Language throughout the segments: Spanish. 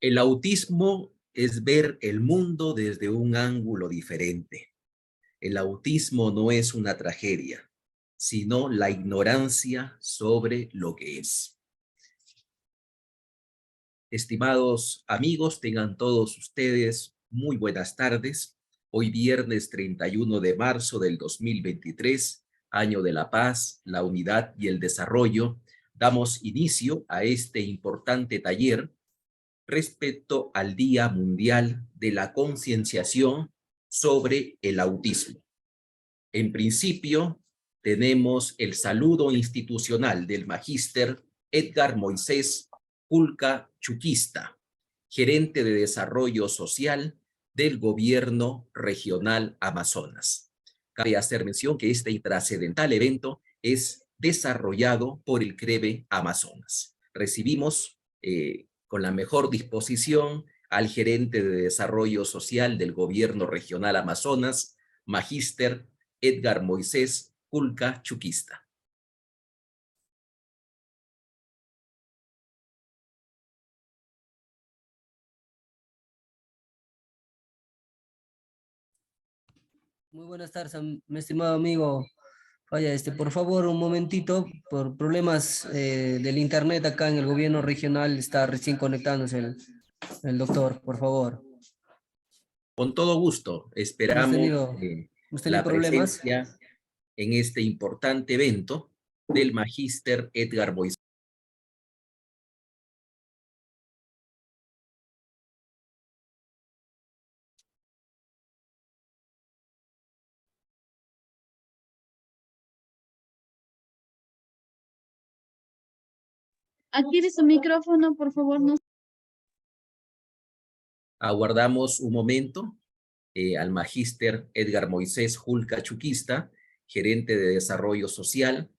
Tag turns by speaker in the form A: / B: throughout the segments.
A: El autismo es ver el mundo desde un ángulo diferente. El autismo no es una tragedia, sino la ignorancia sobre lo que es. Estimados amigos, tengan todos ustedes muy buenas tardes. Hoy viernes 31 de marzo del 2023, año de la paz, la unidad y el desarrollo, damos inicio a este importante taller respecto al Día Mundial de la Concienciación sobre el Autismo. En principio, tenemos el saludo institucional del magíster Edgar Moisés Julca Chuquista, gerente de Desarrollo Social del Gobierno Regional Amazonas. Cabe hacer mención que este trascendental evento es desarrollado por el CREBE Amazonas. Recibimos con la mejor disposición al gerente de Desarrollo Social del Gobierno Regional Amazonas, magíster Edgar Moisés Julca Chuquista.
B: Muy buenas tardes, mi estimado amigo. Vaya, por favor, un momentito, por problemas del internet acá en el gobierno regional está recién conectándose el doctor, por favor.
A: Con todo gusto, esperamos
B: hemos tenido
A: la
B: problemas.
A: presencia en este importante evento del magíster Edgar Moisés.
C: Active su micrófono, por favor. No.
A: Aguardamos un momento al magíster Edgar Moisés Julca Chuquista, gerente de Desarrollo Social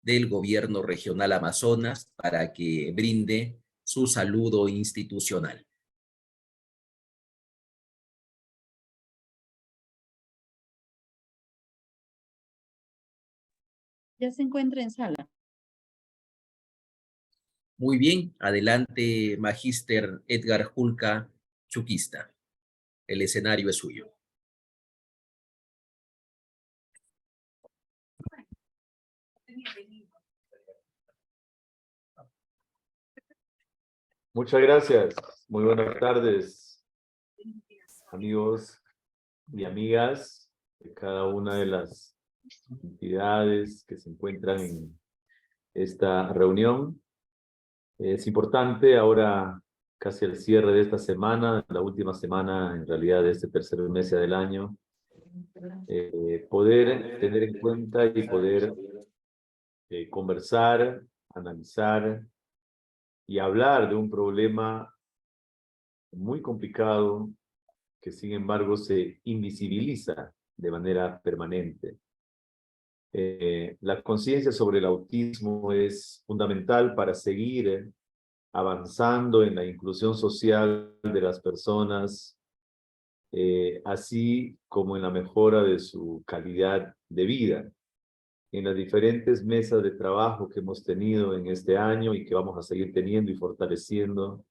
A: del Gobierno Regional Amazonas, para que brinde su saludo institucional.
C: Ya se encuentra en sala.
A: Muy bien, adelante, magíster Edgar Julca Chuquista. El escenario es suyo.
D: Muchas gracias. Muy buenas tardes, amigos y amigas de cada una de las entidades que se encuentran en esta reunión. Es importante ahora, casi al cierre de esta semana, la última semana en realidad de este tercer mes del año, poder tener en cuenta y poder conversar, analizar y hablar de un problema muy complicado que sin embargo se invisibiliza de manera permanente. La conciencia sobre el autismo es fundamental para seguir avanzando en la inclusión social de las personas, así como en la mejora de su calidad de vida. En las diferentes mesas de trabajo que hemos tenido en este año y que vamos a seguir teniendo y fortaleciendo,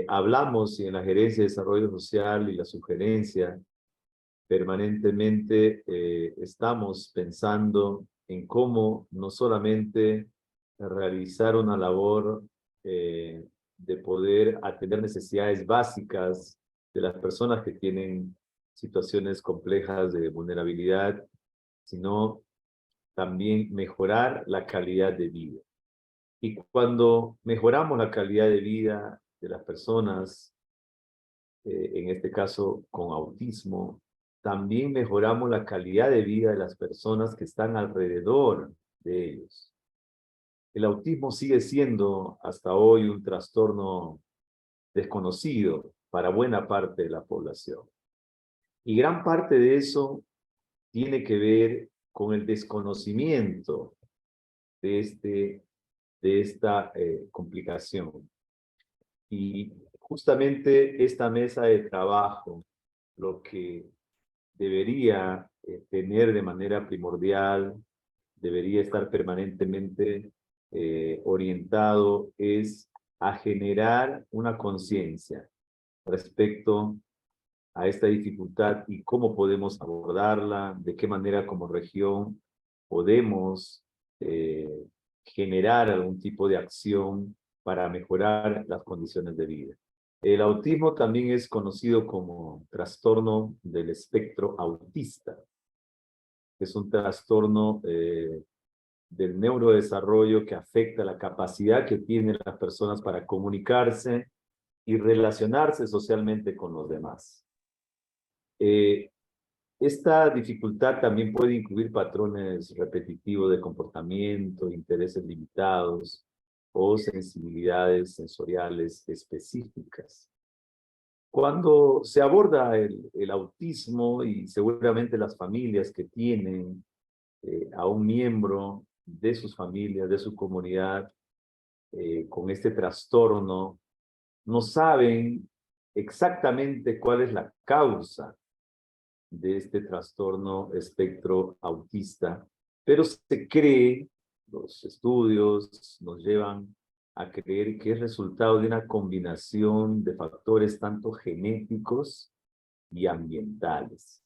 D: hablamos y en la Gerencia de Desarrollo Social y la sugerencia permanentemente estamos pensando en cómo no solamente realizar una labor de poder atender necesidades básicas de las personas que tienen situaciones complejas de vulnerabilidad, sino también mejorar la calidad de vida. Y cuando mejoramos la calidad de vida de las personas, en este caso con autismo, también mejoramos la calidad de vida de las personas que están alrededor de ellos. El autismo sigue siendo hasta hoy un trastorno desconocido para buena parte de la población. Y gran parte de eso tiene que ver con el desconocimiento de esta complicación. Y justamente esta mesa de trabajo, lo que debería tener de manera primordial, debería estar permanentemente orientado, es a generar una conciencia respecto a esta dificultad y cómo podemos abordarla, de qué manera como región podemos generar algún tipo de acción para mejorar las condiciones de vida. El autismo también es conocido como trastorno del espectro autista. Es un trastorno del neurodesarrollo que afecta la capacidad que tienen las personas para comunicarse y relacionarse socialmente con los demás. Esta dificultad también puede incluir patrones repetitivos de comportamiento, intereses limitados o sensibilidades sensoriales específicas. Cuando se aborda el autismo y seguramente las familias que tienen a un miembro de sus familias, de su comunidad, con este trastorno, no saben exactamente cuál es la causa de este trastorno espectro autista, pero se cree, los estudios nos llevan a creer que es resultado de una combinación de factores tanto genéticos y ambientales.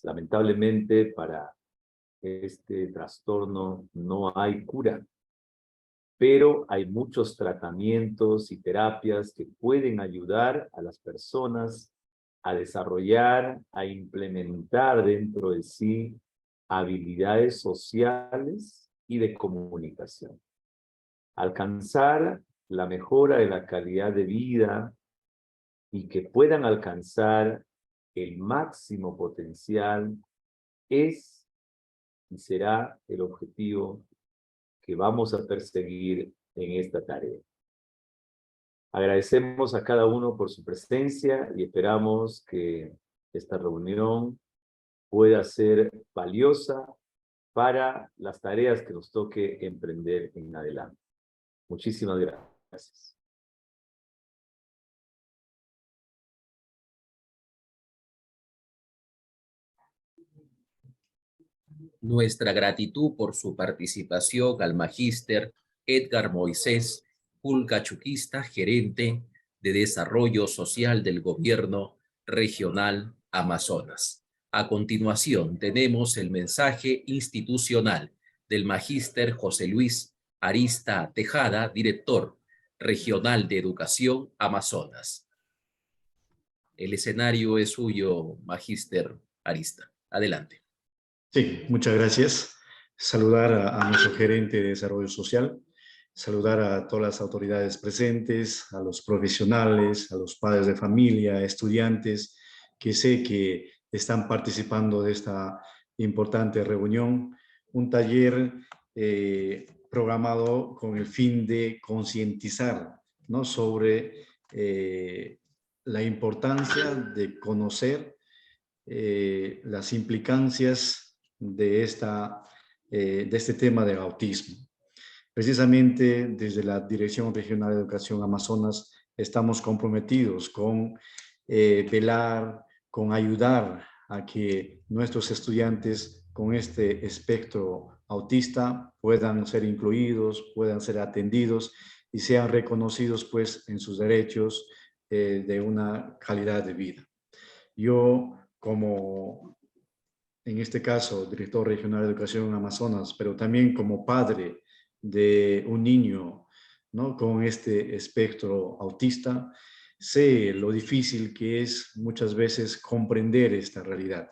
D: Lamentablemente, para este trastorno no hay cura, pero hay muchos tratamientos y terapias que pueden ayudar a las personas a desarrollar, a implementar dentro de sí habilidades sociales y de comunicación. Alcanzar la mejora de la calidad de vida y que puedan alcanzar el máximo potencial es y será el objetivo que vamos a perseguir en esta tarea. Agradecemos a cada uno por su presencia y esperamos que esta reunión pueda ser valiosa para las tareas que nos toque emprender en adelante. Muchísimas gracias.
A: Nuestra gratitud por su participación al magíster Edgar Moisés Pulga Chuquista, gerente de Desarrollo Social del Gobierno Regional Amazonas. A continuación, tenemos el mensaje institucional del magíster José Luis Arista Tejada, director regional de Educación Amazonas. El escenario es suyo, magíster Arista. Adelante.
E: Sí, muchas gracias. Saludar a nuestro gerente de Desarrollo Social, saludar a todas las autoridades presentes, a los profesionales, a los padres de familia, estudiantes, que sé que están participando de esta importante reunión, un taller programado con el fin de concientizar, ¿no?, sobre la importancia de conocer las implicancias de este tema del autismo. Precisamente desde la Dirección Regional de Educación Amazonas estamos comprometidos con velar, con ayudar a que nuestros estudiantes con este espectro autista puedan ser incluidos, puedan ser atendidos y sean reconocidos pues en sus derechos de una calidad de vida. Yo, como en este caso, director regional de Educación Amazonas, pero también como padre de un niño, ¿no?, con este espectro autista, sé lo difícil que es muchas veces comprender esta realidad.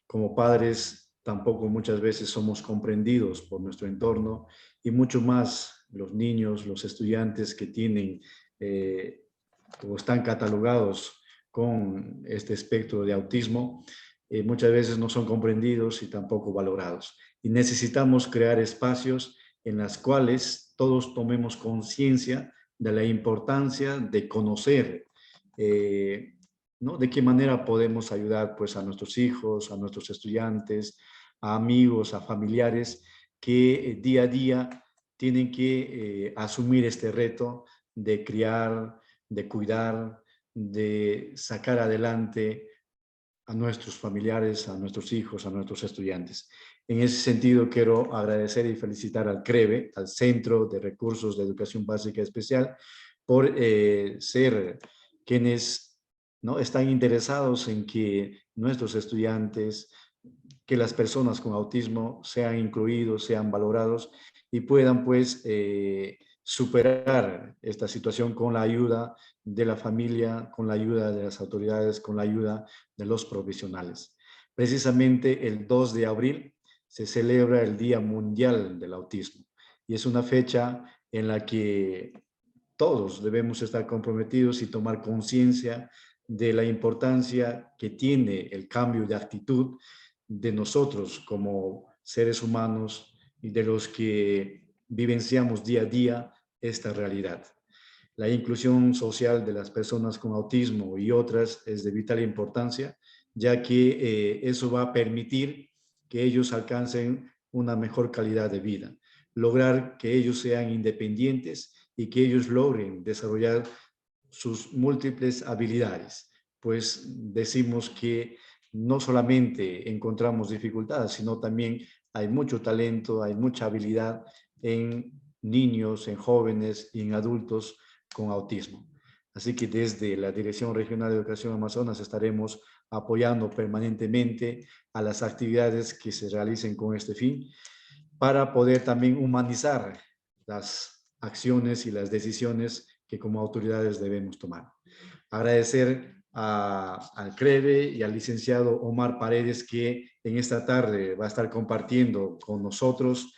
E: Como padres, tampoco muchas veces somos comprendidos por nuestro entorno y mucho más los niños, los estudiantes que tienen o están catalogados con este espectro de autismo, muchas veces no son comprendidos y tampoco valorados. Y necesitamos crear espacios en los cuales todos tomemos conciencia de la importancia de conocer, ¿no?, de qué manera podemos ayudar pues, a nuestros hijos, a nuestros estudiantes, a amigos, a familiares que día a día tienen que asumir este reto de criar, de cuidar, de sacar adelante a nuestros familiares, a nuestros hijos, a nuestros estudiantes. En ese sentido, quiero agradecer y felicitar al CREBE, al Centro de Recursos de Educación Básica Especial, por ser quienes, ¿no?, están interesados en que nuestros estudiantes, que las personas con autismo sean incluidos, sean valorados y puedan pues superar esta situación con la ayuda de la familia, con la ayuda de las autoridades, con la ayuda de los profesionales. Precisamente el 2 de abril se celebra el Día Mundial del Autismo y es una fecha en la que todos debemos estar comprometidos y tomar conciencia de la importancia que tiene el cambio de actitud de nosotros como seres humanos y de los que vivenciamos día a día esta realidad. La inclusión social de las personas con autismo y otras es de vital importancia, ya que eso va a permitir que ellos alcancen una mejor calidad de vida, lograr que ellos sean independientes y que ellos logren desarrollar sus múltiples habilidades, pues decimos que no solamente encontramos dificultades, sino también hay mucho talento, hay mucha habilidad en niños, en jóvenes y en adultos con autismo. Así que desde la Dirección Regional de Educación Amazonas estaremos apoyando permanentemente a las actividades que se realicen con este fin para poder también humanizar las acciones y las decisiones que como autoridades debemos tomar. Agradecer al CREBE y al licenciado Omar Paredes, que en esta tarde va a estar compartiendo con nosotros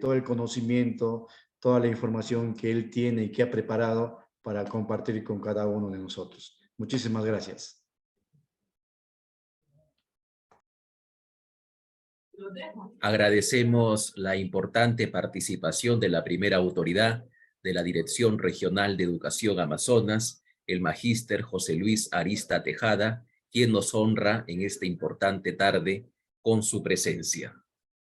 E: todo el conocimiento, toda la información que él tiene y que ha preparado para compartir con cada uno de nosotros. Muchísimas gracias.
A: Agradecemos la importante participación de la primera autoridad de la Dirección Regional de Educación Amazonas, el magíster José Luis Arista Tejada, quien nos honra en esta importante tarde con su presencia.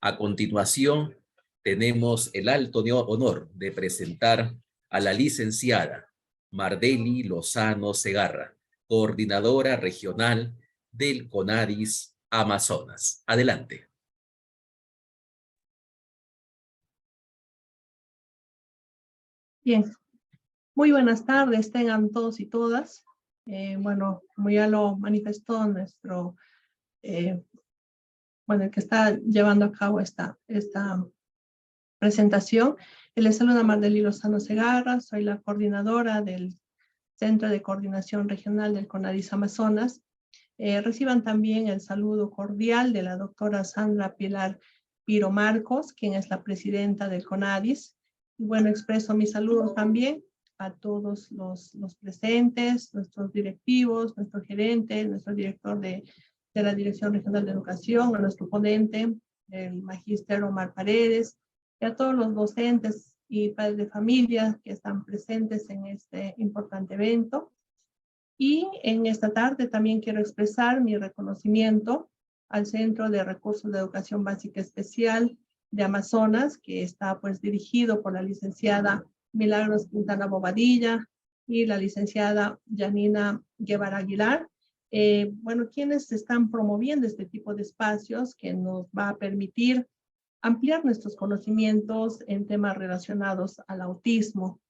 A: A continuación, tenemos el alto honor de presentar a la licenciada Mardeli Lozano Segarra, coordinadora regional del CONADIS Amazonas. Adelante.
F: Bien, muy buenas tardes, tengan todos y todas. Bueno, como ya lo manifestó nuestro, el que está llevando a cabo esta presentación, les saluda Mardeli Lozano Segarra, soy la coordinadora del Centro de Coordinación Regional del CONADIS Amazonas. Reciban también el saludo cordial de la doctora Sandra Pilar Piro Marcos, quien es la presidenta del CONADIS. Y bueno, expreso mis saludos también a todos los presentes, nuestros directivos, nuestro gerente, nuestro director de la Dirección Regional de Educación, a nuestro ponente, el magíster Omar Paredes, y a todos los docentes y padres de familia que están presentes en este importante evento. Y en esta tarde también quiero expresar mi reconocimiento al Centro de Recursos de Educación Básica Especial de Amazonas, que está pues dirigido por la licenciada Milagros Quintana Bobadilla y la licenciada Janina Guevara Aguilar. Bueno, quienes están promoviendo este tipo de espacios que nos va a permitir ampliar nuestros conocimientos en temas relacionados al autismo.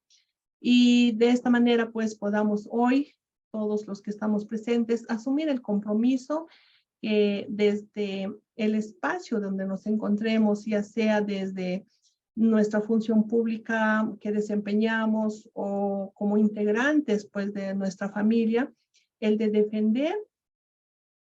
F: Y de esta manera pues podamos hoy, todos los que estamos presentes, asumir el compromiso desde el espacio donde nos encontremos, ya sea desde nuestra función pública que desempeñamos o como integrantes pues, de nuestra familia, el de defender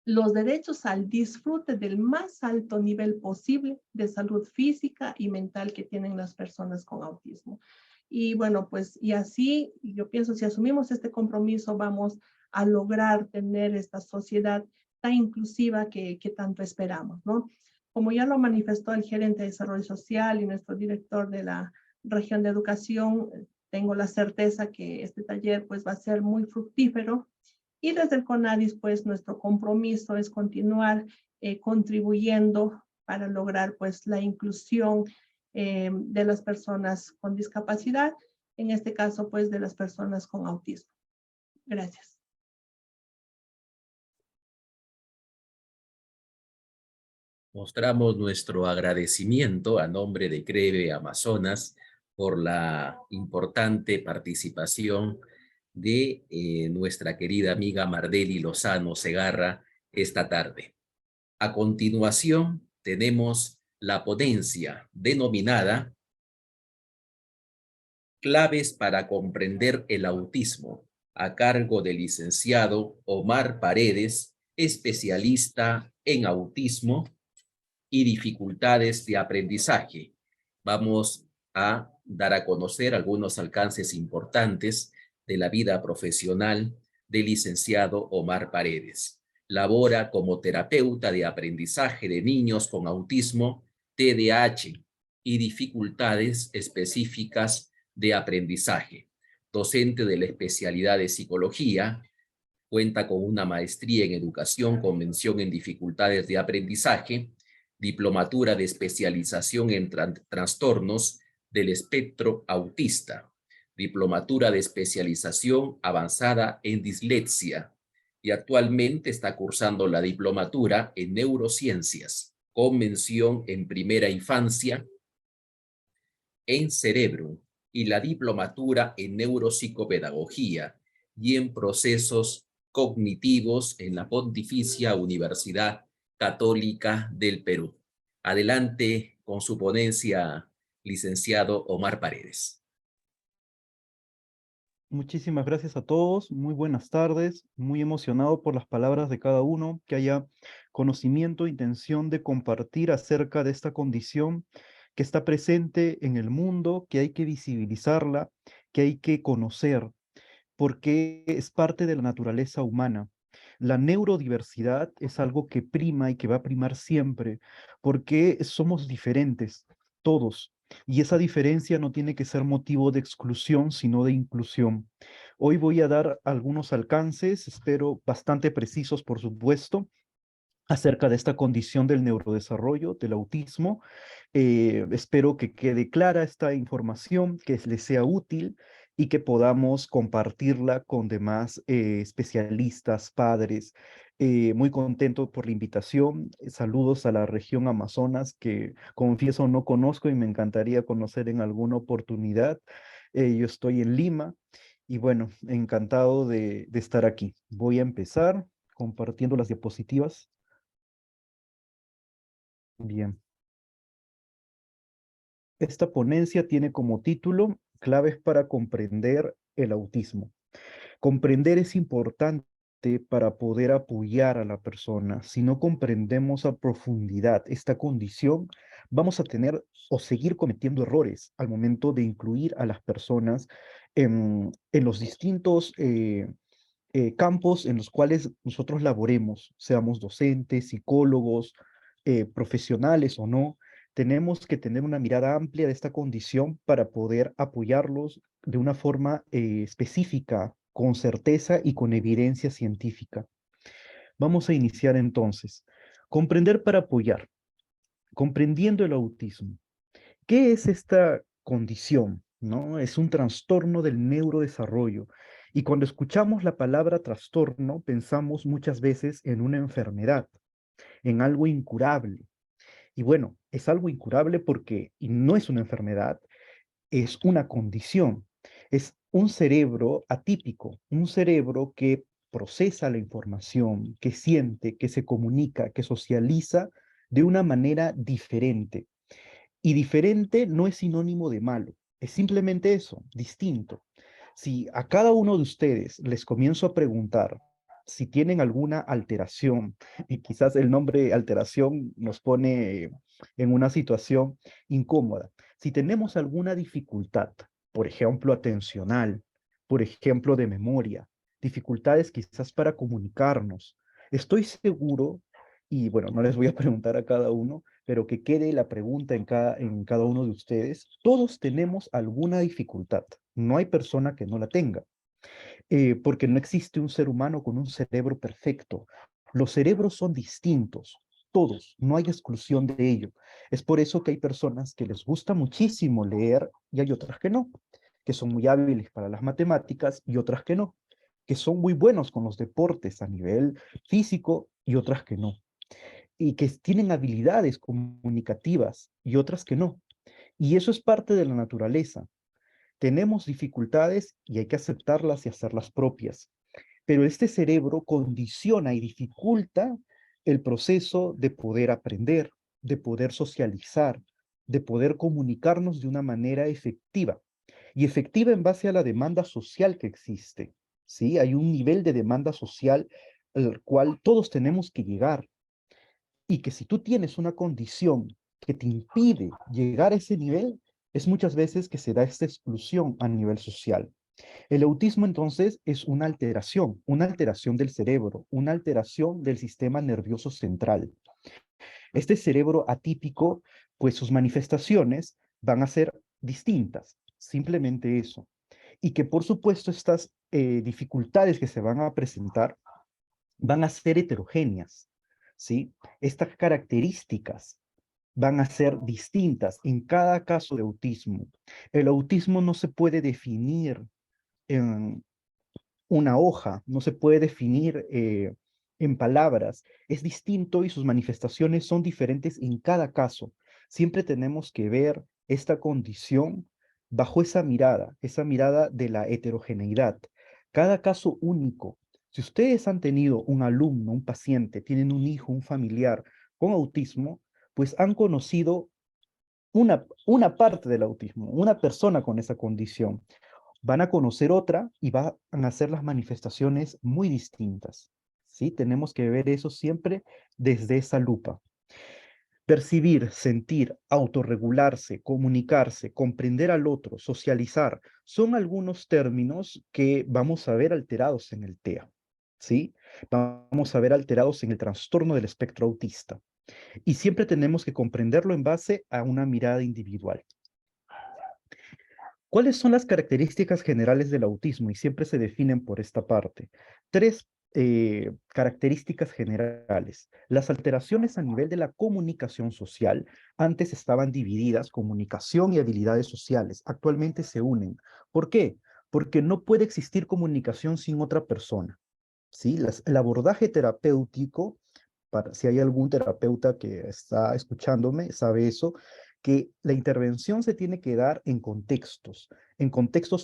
F: los derechos al disfrute del más alto nivel posible de salud física y mental que tienen las personas con autismo. Y bueno, pues y así, yo pienso, si asumimos este compromiso, vamos a lograr tener esta sociedad tan inclusiva que tanto esperamos, ¿no? Como ya lo manifestó el gerente de Desarrollo Social y nuestro director de la región de educación, tengo la certeza que este taller pues va a ser muy fructífero. Y desde el CONADIS, pues nuestro compromiso es continuar contribuyendo para lograr pues la inclusión de las personas con discapacidad, en este caso pues de las personas con autismo. Gracias.
A: Mostramos nuestro agradecimiento a nombre de CREVE Amazonas por la importante participación de nuestra querida amiga Mardeli Lozano Segarra esta tarde. A continuación, tenemos la ponencia denominada Claves para comprender el autismo, a cargo del licenciado Omar Paredes, especialista en autismo y dificultades de aprendizaje. Vamos a dar a conocer algunos alcances importantes de la vida profesional del licenciado Omar Paredes. Labora como terapeuta de aprendizaje de niños con autismo, TDAH y dificultades específicas de aprendizaje. Docente de la especialidad de psicología, cuenta con una maestría en educación con mención en dificultades de aprendizaje, diplomatura de especialización en trastornos del espectro autista, diplomatura de especialización avanzada en dislexia y actualmente está cursando la diplomatura en neurociencias con mención en primera infancia en cerebro y la diplomatura en neuropsicopedagogía y en procesos cognitivos en la Pontificia Universidad Católica del Perú. Adelante con su ponencia, licenciado Omar Paredes.
G: Muchísimas gracias a todos, muy buenas tardes, muy emocionado por las palabras de cada uno, que haya conocimiento, intención de compartir acerca de esta condición que está presente en el mundo, que hay que visibilizarla, que hay que conocer, porque es parte de la naturaleza humana. La neurodiversidad es algo que prima y que va a primar siempre, porque somos diferentes, todos, y esa diferencia no tiene que ser motivo de exclusión, sino de inclusión. Hoy voy a dar algunos alcances, espero bastante precisos, por supuesto, acerca de esta condición del neurodesarrollo, del autismo. Espero que quede clara esta información, que les sea útil y que podamos compartirla con demás especialistas, padres. Muy contento por la invitación. Saludos a la región Amazonas, que confieso no conozco y me encantaría conocer en alguna oportunidad. Yo estoy en Lima y bueno, encantado de estar aquí. Voy a empezar compartiendo las diapositivas. Bien. Esta ponencia tiene como título Claves para comprender el autismo. Comprender es importante para poder apoyar a la persona. Si no comprendemos a profundidad esta condición, vamos a tener o seguir cometiendo errores al momento de incluir a las personas en los distintos campos en los cuales nosotros laboremos, seamos docentes, psicólogos, profesionales o no. Tenemos que tener una mirada amplia de esta condición para poder apoyarlos de una forma específica, con certeza y con evidencia científica. Vamos a iniciar entonces. Comprender para apoyar. Comprendiendo el autismo. ¿Qué es esta condición? ¿No? Es un trastorno del neurodesarrollo. Y cuando escuchamos la palabra trastorno, pensamos muchas veces en una enfermedad, en algo incurable. Y bueno, es algo incurable porque y no es una enfermedad, es una condición. Es un cerebro atípico, un cerebro que procesa la información, que siente, que se comunica, que socializa de una manera diferente. Y diferente no es sinónimo de malo, es simplemente eso, distinto. Si a cada uno de ustedes les comienzo a preguntar si tienen alguna alteración, y quizás el nombre alteración nos pone en una situación incómoda. Si tenemos alguna dificultad, por ejemplo, atencional, por ejemplo, de memoria, dificultades quizás para comunicarnos, estoy seguro, y bueno, no les voy a preguntar a cada uno, pero que quede la pregunta en cada uno de ustedes, todos tenemos alguna dificultad, no hay persona que no la tenga, porque no existe un ser humano con un cerebro perfecto. Los cerebros son distintos, todos, no hay exclusión de ello. Es por eso que hay personas que les gusta muchísimo leer y hay otras que no, que son muy hábiles para las matemáticas y otras que no, que son muy buenos con los deportes a nivel físico y otras que no, y que tienen habilidades comunicativas y otras que no. Y eso es parte de la naturaleza. Tenemos dificultades y hay que aceptarlas y hacerlas propias. Pero este cerebro condiciona y dificulta el proceso de poder aprender, de poder socializar, de poder comunicarnos de una manera efectiva. Y efectiva en base a la demanda social que existe. ¿Sí? Hay un nivel de demanda social al cual todos tenemos que llegar. Y que si tú tienes una condición que te impide llegar a ese nivel, es muchas veces que se da esta exclusión a nivel social. El autismo entonces es una alteración del cerebro, una alteración del sistema nervioso central. Este cerebro atípico, pues sus manifestaciones van a ser distintas, simplemente eso. Y que por supuesto estas dificultades que se van a presentar van a ser heterogéneas, ¿sí? Estas características van a ser distintas en cada caso de autismo. El autismo no se puede definir en una hoja, no se puede definir en palabras. Es distinto y sus manifestaciones son diferentes en cada caso. Siempre tenemos que ver esta condición bajo esa mirada de la heterogeneidad. Cada caso único. Si ustedes han tenido un alumno, un paciente, tienen un hijo, un familiar con autismo, pues han conocido una parte del autismo, una persona con esa condición. Van a conocer otra y van a hacer las manifestaciones muy distintas. ¿Sí? Tenemos que ver eso siempre desde esa lupa. Percibir, sentir, autorregularse, comunicarse, comprender al otro, socializar, son algunos términos que vamos a ver alterados en el TEA. ¿Sí? Vamos a ver alterados en el trastorno del espectro autista. Y siempre tenemos que comprenderlo en base a una mirada individual. ¿Cuáles son las características generales del autismo? Y siempre se definen por esta parte. Tres características generales. Las alteraciones a nivel de la comunicación social antes estaban divididas, comunicación y habilidades sociales. Actualmente se unen. ¿Por qué? Porque no puede existir comunicación sin otra persona. ¿Sí? El abordaje terapéutico, si hay algún terapeuta que está escuchándome, sabe eso, que la intervención se tiene que dar en contextos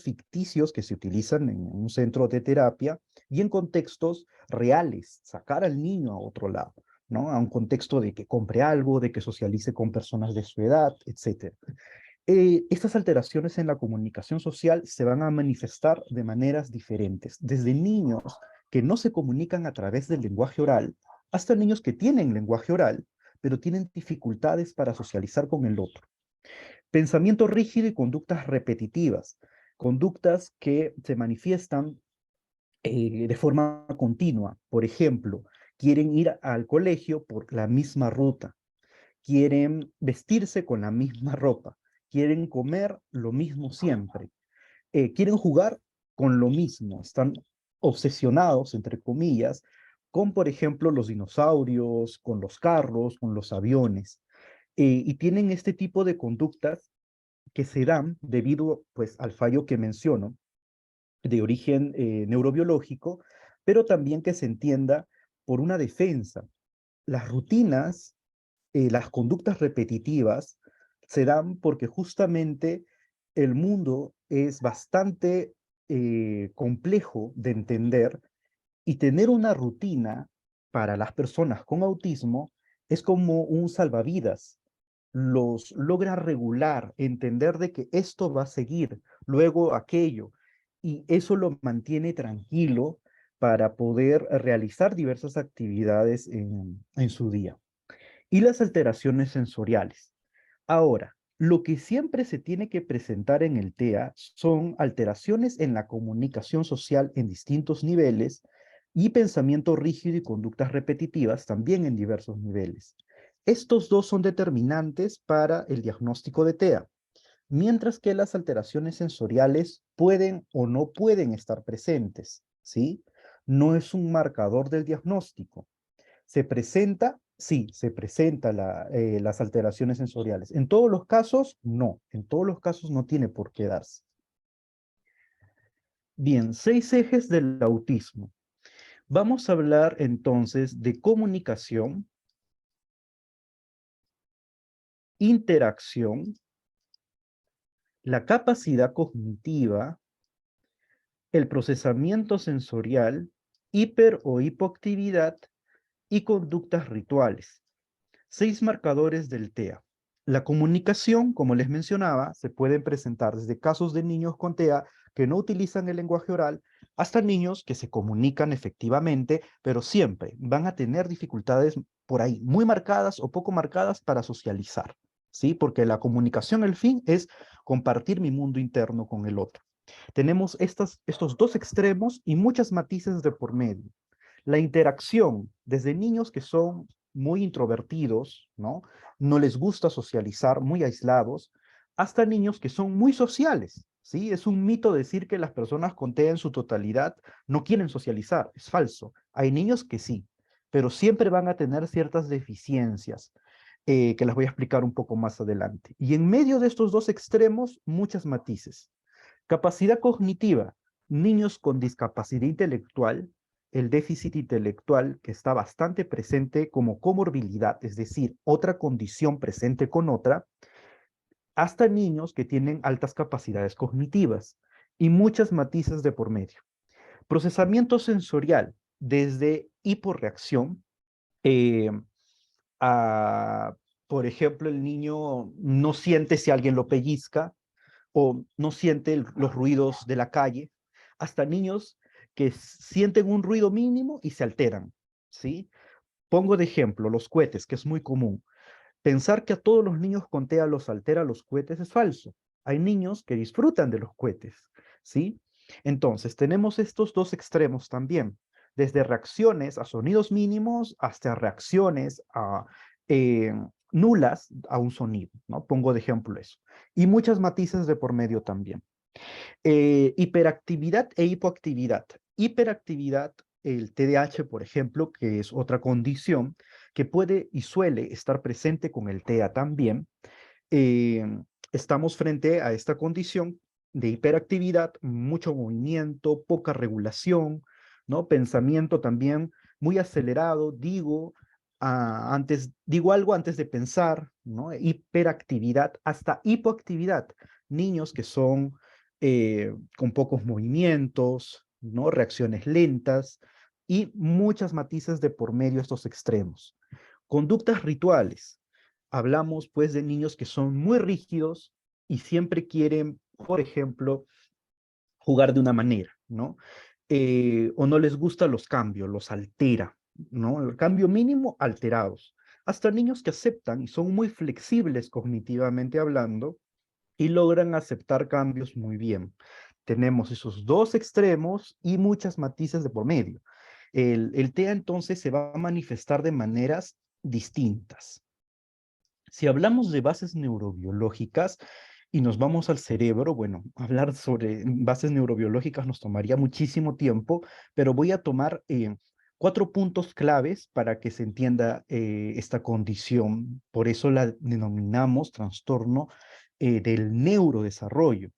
G: ficticios que se utilizan en un centro de terapia y en contextos reales, sacar al niño a otro lado, ¿no? A un contexto de que compre algo, de que socialice con personas de su edad, etc. Estas alteraciones en la comunicación social se van a manifestar de maneras diferentes, desde niños que no se comunican a través del lenguaje oral, hasta niños que tienen lenguaje oral, pero tienen dificultades para socializar con el otro. Pensamiento rígido y conductas repetitivas, conductas que se manifiestan de forma continua. Por ejemplo, quieren ir al colegio por la misma ruta, quieren vestirse con la misma ropa, quieren comer lo mismo siempre, quieren jugar con lo mismo, están obsesionados, entre comillas, con, por ejemplo, los dinosaurios, con los carros, con los aviones, y tienen este tipo de conductas que se dan debido, pues, al fallo que menciono, de origen neurobiológico, pero también que se entienda por una defensa. Las rutinas, las conductas repetitivas se dan porque justamente el mundo es bastante complejo de entender y tener una rutina para las personas con autismo es como un salvavidas. Los logra regular, entender de que esto va a seguir, luego aquello, y eso lo mantiene tranquilo para poder realizar diversas actividades en su día. Y las alteraciones sensoriales. Ahora, lo que siempre se tiene que presentar en el TEA son alteraciones en la comunicación social en distintos niveles y pensamiento rígido y conductas repetitivas también en diversos niveles. Estos dos son determinantes para el diagnóstico de TEA, mientras que las alteraciones sensoriales pueden o no pueden estar presentes, ¿sí? No es un marcador del diagnóstico. Se presenta sí, se presentan las alteraciones sensoriales. En todos los casos, no. En todos los casos no tiene por qué darse. Bien, 6 ejes del autismo. Vamos a hablar entonces de comunicación, interacción, la capacidad cognitiva, el procesamiento sensorial, hiper o hipoactividad y conductas rituales. 6 marcadores del TEA. La comunicación, como les mencionaba, se pueden presentar desde casos de niños con TEA que no utilizan el lenguaje oral hasta niños que se comunican efectivamente, pero siempre van a tener dificultades por ahí muy marcadas o poco marcadas para socializar, ¿sí? Porque la comunicación, el fin es compartir mi mundo interno con el otro. Tenemos estos 2 extremos y muchas matices de por medio. La interacción, desde niños que son muy introvertidos, ¿no? No les gusta socializar, muy aislados, hasta niños que son muy sociales, ¿sí? Es un mito decir que las personas con TEA en su totalidad no quieren socializar, es falso. Hay niños que sí, pero siempre van a tener ciertas deficiencias, que las voy a explicar un poco más adelante. Y en medio de estos 2 extremos, muchas matices. Capacidad cognitiva, niños con discapacidad intelectual, el déficit intelectual que está bastante presente como comorbilidad, es decir, otra condición presente con otra, hasta niños que tienen altas capacidades cognitivas y muchas matices de por medio. Procesamiento sensorial, desde hiporreacción, eh, a, por ejemplo, el niño no siente si alguien lo pellizca, o no siente los ruidos de la calle, hasta niños que sienten un ruido mínimo y se alteran, ¿sí? Pongo de ejemplo los cohetes, que es muy común. Pensar que a todos los niños con TEA los altera los cohetes es falso. Hay niños que disfrutan de los cohetes, ¿sí? Entonces, tenemos estos 2 extremos también, desde reacciones a sonidos mínimos hasta reacciones a eh, nulas a un sonido, ¿no? Pongo de ejemplo eso. Y muchas matices de por medio también. Hiperactividad e hipoactividad. Hiperactividad, el TDAH, por ejemplo, que es otra condición que puede y suele estar presente con el TEA también. eh, Estamos frente a esta condición de hiperactividad, mucho movimiento, poca regulación, ¿no? Pensamiento también muy acelerado, digo algo antes de pensar, ¿no? Hiperactividad, hasta hipoactividad. Niños que son con pocos movimientos, ¿no? Reacciones lentas y muchas matices de por medio de estos extremos. Conductas rituales. Hablamos pues de niños que son muy rígidos y siempre quieren, por ejemplo, jugar de una manera, ¿no? O no les gustan los cambios, los altera, ¿no? El cambio mínimo, alterados. Hasta niños que aceptan y son muy flexibles cognitivamente hablando y logran aceptar cambios muy bien. Tenemos esos 2 extremos y muchas matices de por medio. El TEA entonces se va a manifestar de maneras distintas. Si hablamos de bases neurobiológicas y nos vamos al cerebro, bueno, hablar sobre bases neurobiológicas nos tomaría muchísimo tiempo, pero voy a tomar 4 puntos claves para que se entienda esta condición. Por eso la denominamos trastorno del neurodesarrollo.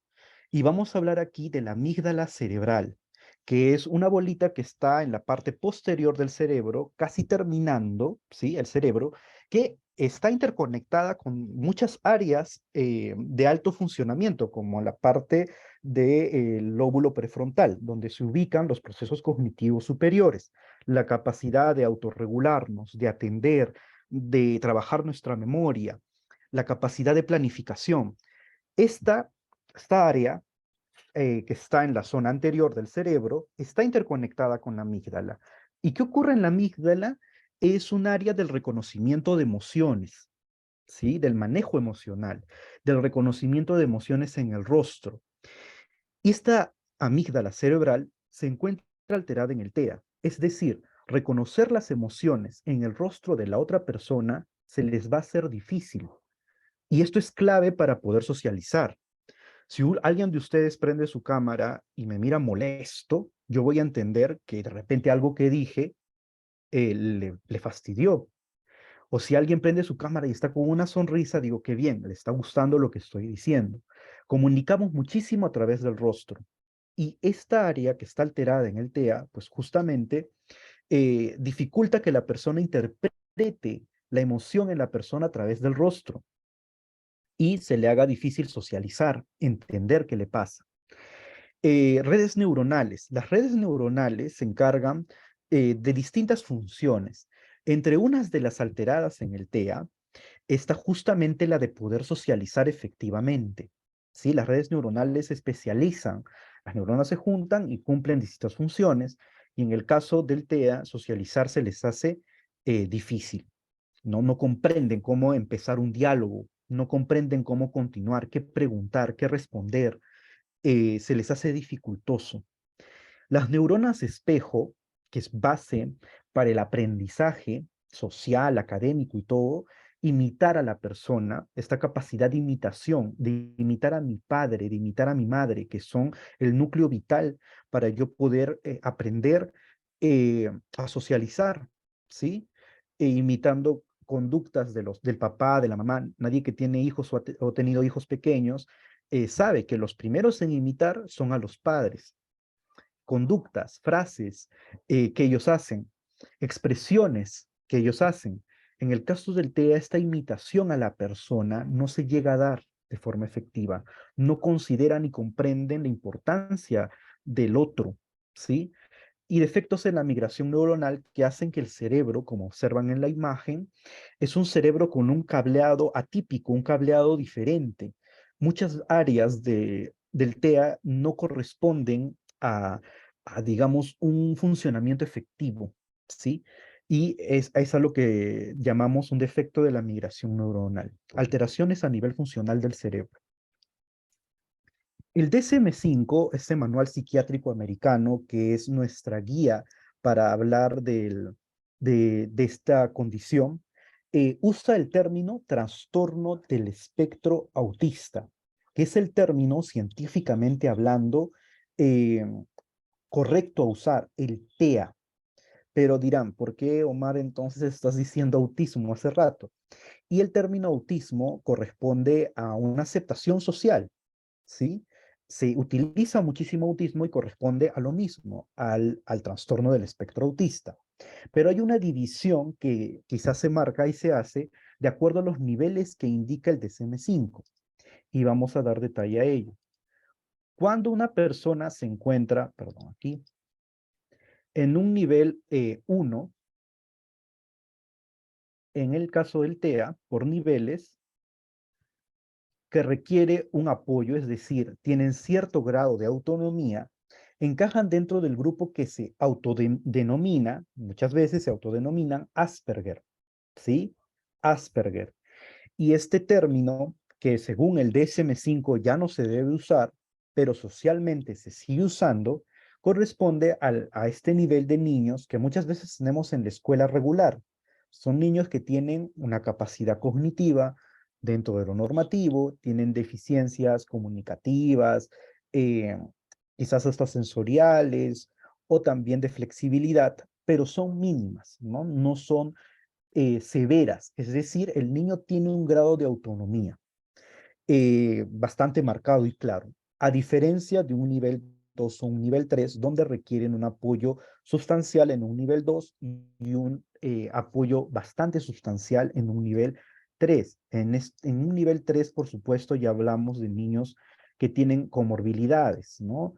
G: Y vamos a hablar aquí de la amígdala cerebral, que es una bolita que está en la parte posterior del cerebro, casi terminando, ¿sí? El cerebro, que está interconectada con muchas áreas de alto funcionamiento, como la parte del lóbulo prefrontal, donde se ubican los procesos cognitivos superiores, la capacidad de autorregularnos, de atender, de trabajar nuestra memoria, la capacidad de planificación. Esta, esta área que está en la zona anterior del cerebro, está interconectada con la amígdala. ¿Y qué ocurre en la amígdala? Es un área del reconocimiento de emociones, ¿sí? Del manejo emocional, del reconocimiento de emociones en el rostro. Y esta amígdala cerebral se encuentra alterada en el TEA, es decir, reconocer las emociones en el rostro de la otra persona se les va a hacer difícil. Y esto es clave para poder socializar. Si alguien de ustedes prende su cámara y me mira molesto, yo voy a entender que de repente algo que dije le fastidió. O si alguien prende su cámara y está con una sonrisa, digo que bien, le está gustando lo que estoy diciendo. Comunicamos muchísimo a través del rostro. Y esta área que está alterada en el TEA, pues justamente dificulta que la persona interprete la emoción en la persona a través del rostro y se le haga difícil socializar, entender qué le pasa. Redes neuronales. Las redes neuronales se encargan de distintas funciones. Entre unas de las alteradas en el TEA está justamente la de poder socializar efectivamente. ¿Sí? Las redes neuronales se especializan. Las neuronas se juntan y cumplen distintas funciones. Y en el caso del TEA, socializar se les hace difícil. No comprenden cómo empezar un diálogo, no comprenden cómo continuar, qué preguntar, qué responder. Se les hace dificultoso. Las neuronas espejo, que es base para el aprendizaje social, académico y todo, imitar a la persona, esta capacidad de imitación, de imitar a mi padre, de imitar a mi madre, que son el núcleo vital para yo poder aprender a socializar, ¿sí? Imitando conductas del papá, de la mamá. Nadie que tiene hijos o ha tenido hijos pequeños sabe que los primeros en imitar son a los padres. Conductas, frases que ellos hacen, expresiones que ellos hacen. En el caso del TEA, esta imitación a la persona no se llega a dar de forma efectiva. No consideran ni comprenden la importancia del otro, ¿sí? Y defectos en la migración neuronal que hacen que el cerebro, como observan en la imagen, es un cerebro con un cableado atípico, un cableado diferente. Muchas áreas del TEA no corresponden digamos, un funcionamiento efectivo, ¿sí? Y es a lo que llamamos un defecto de la migración neuronal. Alteraciones a nivel funcional del cerebro. El DSM-5, este manual psiquiátrico americano, que es nuestra guía para hablar de esta condición, usa el término trastorno del espectro autista, que es el término científicamente hablando eh, correcto a usar, el TEA. Pero dirán, ¿por qué, Omar, entonces estás diciendo autismo hace rato? Y el término autismo corresponde a una aceptación social, ¿sí? Se utiliza muchísimo autismo y corresponde a lo mismo, al trastorno del espectro autista. Pero hay una división que quizás se marca y se hace de acuerdo a los niveles que indica el DSM-5. Y vamos a dar detalle a ello. Cuando una persona se encuentra, perdón, aquí, en un nivel 1, en el caso del TEA, por niveles, que requiere un apoyo, es decir, tienen cierto grado de autonomía, encajan dentro del grupo que se autodenomina, muchas veces se autodenominan Asperger, ¿sí? Asperger. Y este término, que según el DSM-5 ya no se debe usar, pero socialmente se sigue usando, corresponde a este nivel de niños que muchas veces tenemos en la escuela regular. Son niños que tienen una capacidad cognitiva dentro de lo normativo, tienen deficiencias comunicativas, eh, quizás hasta sensoriales o también de flexibilidad, pero son mínimas, ¿no? No son severas, es decir, el niño tiene un grado de autonomía bastante marcado y claro, a diferencia de un nivel 2 o un nivel 3, donde requieren un apoyo sustancial en un nivel 2 y un apoyo bastante sustancial en un nivel 3. En un nivel 3, por supuesto, ya hablamos de niños que tienen comorbilidades, ¿no?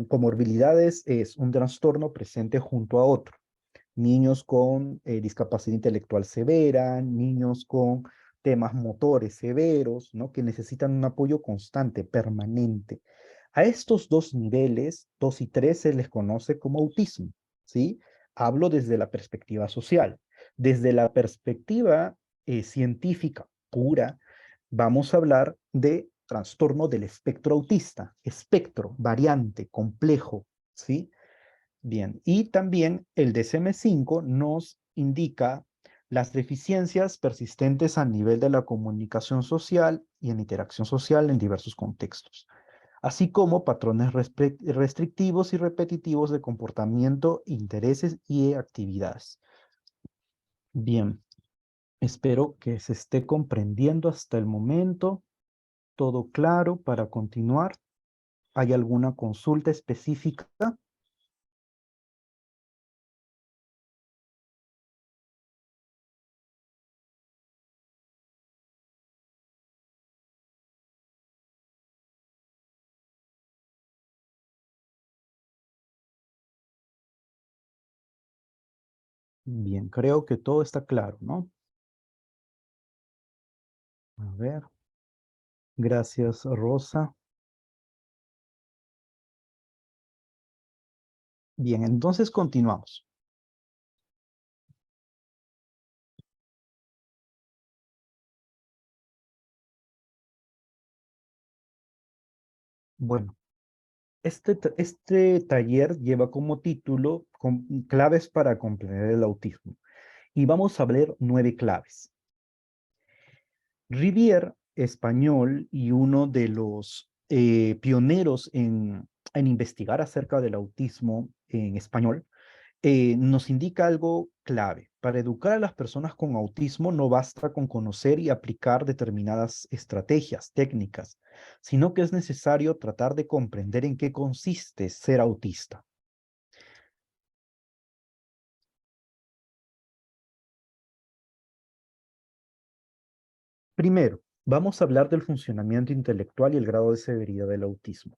G: Comorbilidades es un trastorno presente junto a otro. Niños con discapacidad intelectual severa, niños con temas motores severos, ¿no? Que necesitan un apoyo constante, permanente. A estos dos niveles, 2 y 3, se les conoce como autismo, ¿sí? Hablo desde la perspectiva social. Desde la perspectiva científica pura, vamos a hablar de trastorno del espectro autista, espectro, variante, complejo, ¿sí? Bien, y también el DSM-5 nos indica las deficiencias persistentes a nivel de la comunicación social y en interacción social en diversos contextos, así como patrones restrictivos y repetitivos de comportamiento, intereses y actividades. Bien, Espero que se esté comprendiendo hasta el momento. ¿Todo claro para continuar? ¿Hay alguna consulta específica? Bien, creo que todo está claro, ¿no? A ver. Gracias, Rosa. Bien, entonces continuamos. Bueno, este taller lleva como título Claves para comprender el autismo. Y vamos a ver 9 claves. Rivière, español y uno de los pioneros en investigar acerca del autismo en español, nos indica algo clave. Para educar a las personas con autismo no basta con conocer y aplicar determinadas estrategias, técnicas, sino que es necesario tratar de comprender en qué consiste ser autista. Primero, vamos a hablar del funcionamiento intelectual y el grado de severidad del autismo.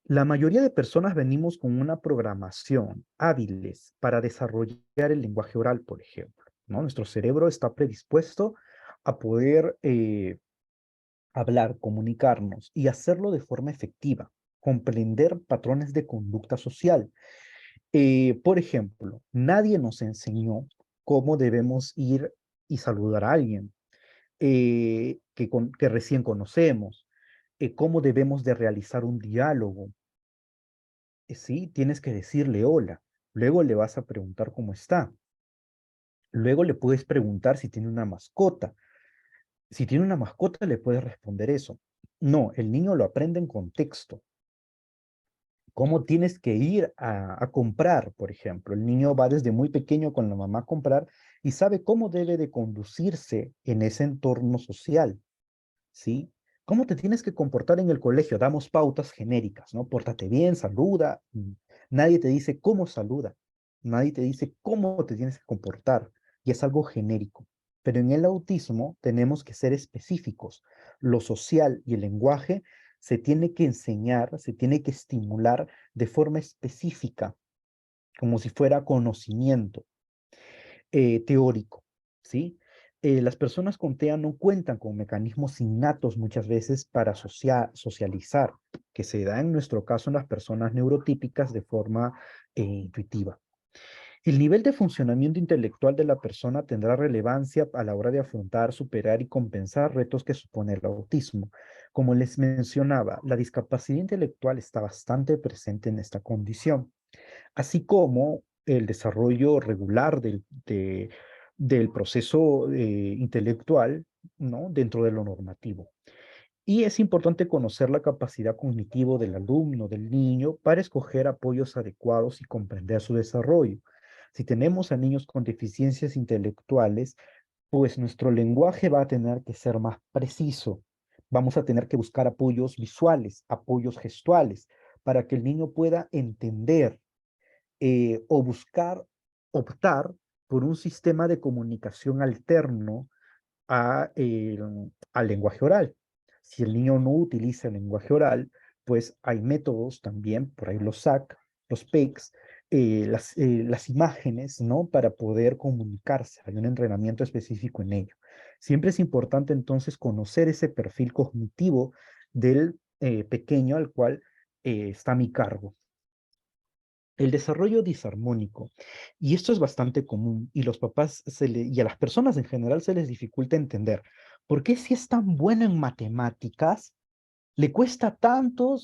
G: La mayoría de personas venimos con una programación hábiles para desarrollar el lenguaje oral, por ejemplo, ¿no? Nuestro cerebro está predispuesto a poder hablar, comunicarnos y hacerlo de forma efectiva, comprender patrones de conducta social. Por ejemplo, nadie nos enseñó cómo debemos ir y saludar a alguien que recién conocemos, cómo debemos de realizar un diálogo. Sí, tienes que decirle hola, luego le vas a preguntar cómo está, luego le puedes preguntar si tiene una mascota. Si tiene una mascota, le puedes responder eso. No, el niño lo aprende en contexto. ¿Cómo tienes que ir a comprar, por ejemplo? El niño va desde muy pequeño con la mamá a comprar y sabe cómo debe de conducirse en ese entorno social, ¿sí? ¿Cómo te tienes que comportar en el colegio? Damos pautas genéricas, ¿no? Pórtate bien, saluda. Nadie te dice cómo saluda. Nadie te dice cómo te tienes que comportar. Y es algo genérico. Pero en el autismo tenemos que ser específicos. Lo social y el lenguaje se tiene que enseñar, se tiene que estimular de forma específica, como si fuera conocimiento teórico, ¿sí? Las personas con TEA no cuentan con mecanismos innatos muchas veces para socializar, que se da en nuestro caso en las personas neurotípicas de forma intuitiva. El nivel de funcionamiento intelectual de la persona tendrá relevancia a la hora de afrontar, superar y compensar retos que supone el autismo. Como les mencionaba, la discapacidad intelectual está bastante presente en esta condición, así como el desarrollo regular del proceso intelectual, ¿no? Dentro de lo normativo. Y es importante conocer la capacidad cognitiva del alumno, del niño, para escoger apoyos adecuados y comprender su desarrollo. Si tenemos a niños con deficiencias intelectuales, pues nuestro lenguaje va a tener que ser más preciso. Vamos a tener que buscar apoyos visuales, apoyos gestuales, para que el niño pueda entender o buscar, optar por un sistema de comunicación alterno al lenguaje oral. Si el niño no utiliza el lenguaje oral, pues hay métodos también, por ahí los SAC, los PECs, las imágenes, ¿no? Para poder comunicarse. Hay un entrenamiento específico en ello. Siempre es importante entonces conocer ese perfil cognitivo del pequeño al cual está a mi cargo. El desarrollo disarmónico, y esto es bastante común, y los papás y a las personas en general se les dificulta entender, ¿por qué si es tan bueno en matemáticas, le cuesta tanto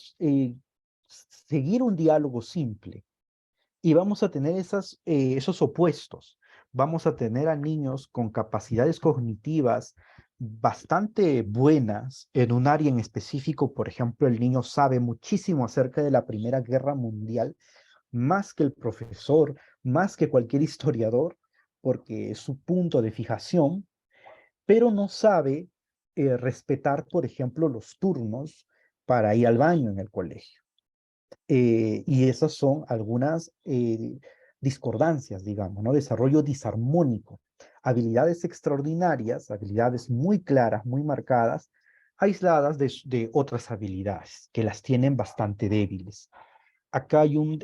G: seguir un diálogo simple? Y vamos a tener esos opuestos. Vamos a tener a niños con capacidades cognitivas bastante buenas en un área en específico. Por ejemplo, el niño sabe muchísimo acerca de la Primera Guerra Mundial, más que el profesor, más que cualquier historiador, porque es su punto de fijación, pero no sabe respetar, por ejemplo, los turnos para ir al baño en el colegio. Y esas son algunas discordancias, digamos, ¿no? Desarrollo disarmónico, habilidades extraordinarias, habilidades muy claras, muy marcadas, aisladas de otras habilidades que las tienen bastante débiles. Acá hay un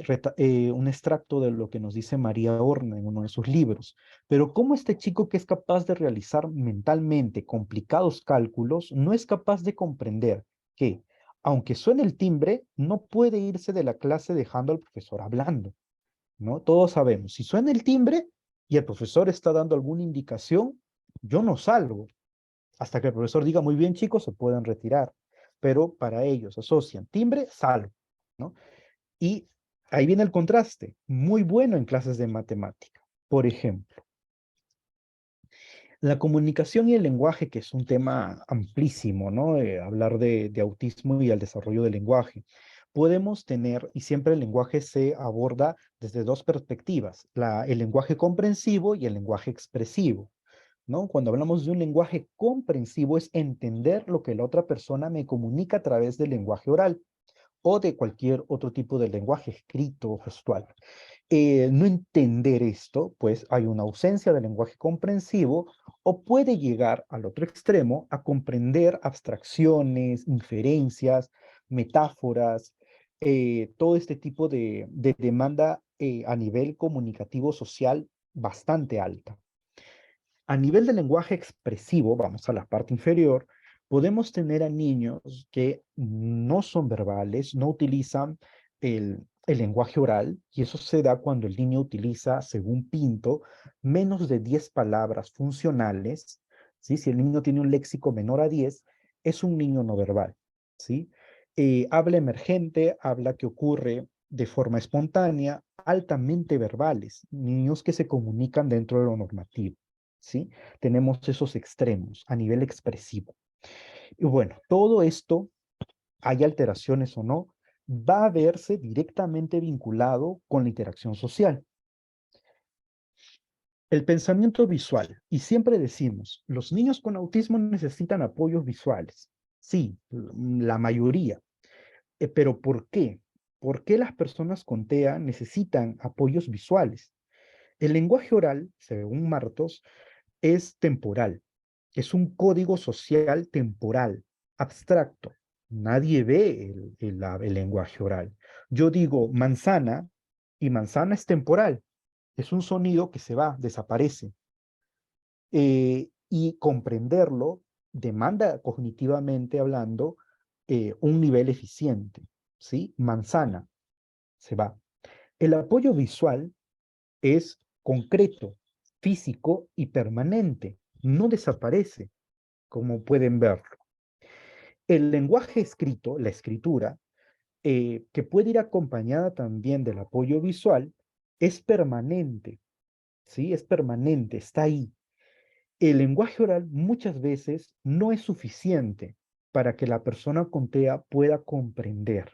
G: extracto de lo que nos dice María Horna en uno de sus libros. Pero ¿cómo este chico que es capaz de realizar mentalmente complicados cálculos no es capaz de comprender que, aunque suene el timbre, no puede irse de la clase dejando al profesor hablando, ¿no? Todos sabemos, si suena el timbre y el profesor está dando alguna indicación, yo no salgo. Hasta que el profesor diga, muy bien, chicos, se pueden retirar. Pero para ellos asocian timbre, salgo, ¿no? Y ahí viene el contraste, muy bueno en clases de matemática. Por ejemplo, la comunicación y el lenguaje, que es un tema amplísimo, ¿no? Hablar de autismo y el desarrollo del lenguaje. Podemos tener, y siempre el lenguaje se aborda desde dos perspectivas, el lenguaje comprensivo y el lenguaje expresivo, ¿no? Cuando hablamos de un lenguaje comprensivo es entender lo que la otra persona me comunica a través del lenguaje oral o de cualquier otro tipo de lenguaje escrito o gestual. No entender esto, pues hay una ausencia de lenguaje comprensivo o puede llegar al otro extremo a comprender abstracciones, inferencias, metáforas, todo este tipo de demanda a nivel comunicativo social bastante alta. A nivel de lenguaje expresivo, vamos a la parte inferior, podemos tener a niños que no son verbales, no utilizan el lenguaje oral, y eso se da cuando el niño utiliza, según Pinto, menos de 10 palabras funcionales, ¿sí? Si el niño tiene un léxico menor a 10, es un niño no verbal, ¿sí? Habla emergente, habla que ocurre de forma espontánea, altamente verbales, niños que se comunican dentro de lo normativo. ¿Sí? Tenemos esos extremos a nivel expresivo. Y bueno, todo esto, hay alteraciones o no, va a verse directamente vinculado con la interacción social. El pensamiento visual, y siempre decimos, los niños con autismo necesitan apoyos visuales. Sí, la mayoría. Pero ¿por qué? ¿Por qué las personas con TEA necesitan apoyos visuales? El lenguaje oral, según Martos, es temporal, es un código social temporal, abstracto. Nadie ve el lenguaje oral. Yo digo manzana y manzana es temporal, es un sonido que se va, desaparece. Y comprenderlo demanda cognitivamente hablando un nivel eficiente, ¿sí? Manzana, se va. El apoyo visual es concreto, físico y permanente. No desaparece, como pueden verlo. El lenguaje escrito, la escritura, que puede ir acompañada también del apoyo visual, es permanente, ¿sí? Es permanente, está ahí. El lenguaje oral muchas veces no es suficiente para que la persona con TEA pueda comprender.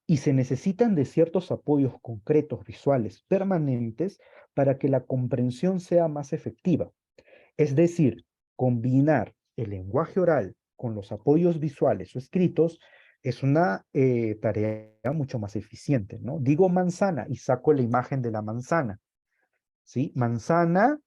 G: Y se necesitan de ciertos apoyos concretos, visuales, permanentes, para que la comprensión sea más efectiva. Es decir, combinar el lenguaje oral con los apoyos visuales o escritos es una tarea mucho más eficiente, ¿no? Digo manzana y saco la imagen de la manzana, ¿sí? Manzana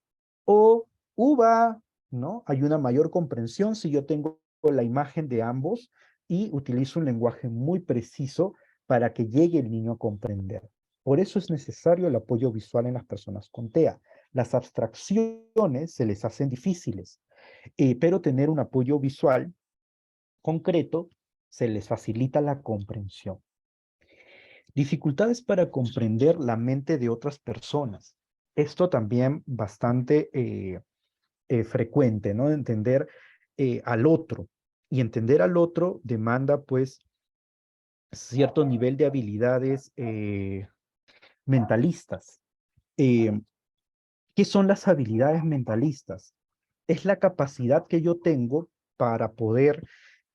G: o uva, ¿no? Hay una mayor comprensión si yo tengo la imagen de ambos y utilizo un lenguaje muy preciso para que llegue el niño a comprender. Por eso es necesario el apoyo visual en las personas con TEA. Las abstracciones se les hacen difíciles, pero tener un apoyo visual concreto se les facilita la comprensión. Dificultades para comprender la mente de otras personas. Esto también bastante frecuente, ¿no? Entender al otro. Y entender al otro demanda, pues, cierto nivel de habilidades mentalistas. ¿Qué son las habilidades mentalistas? Es la capacidad que yo tengo para poder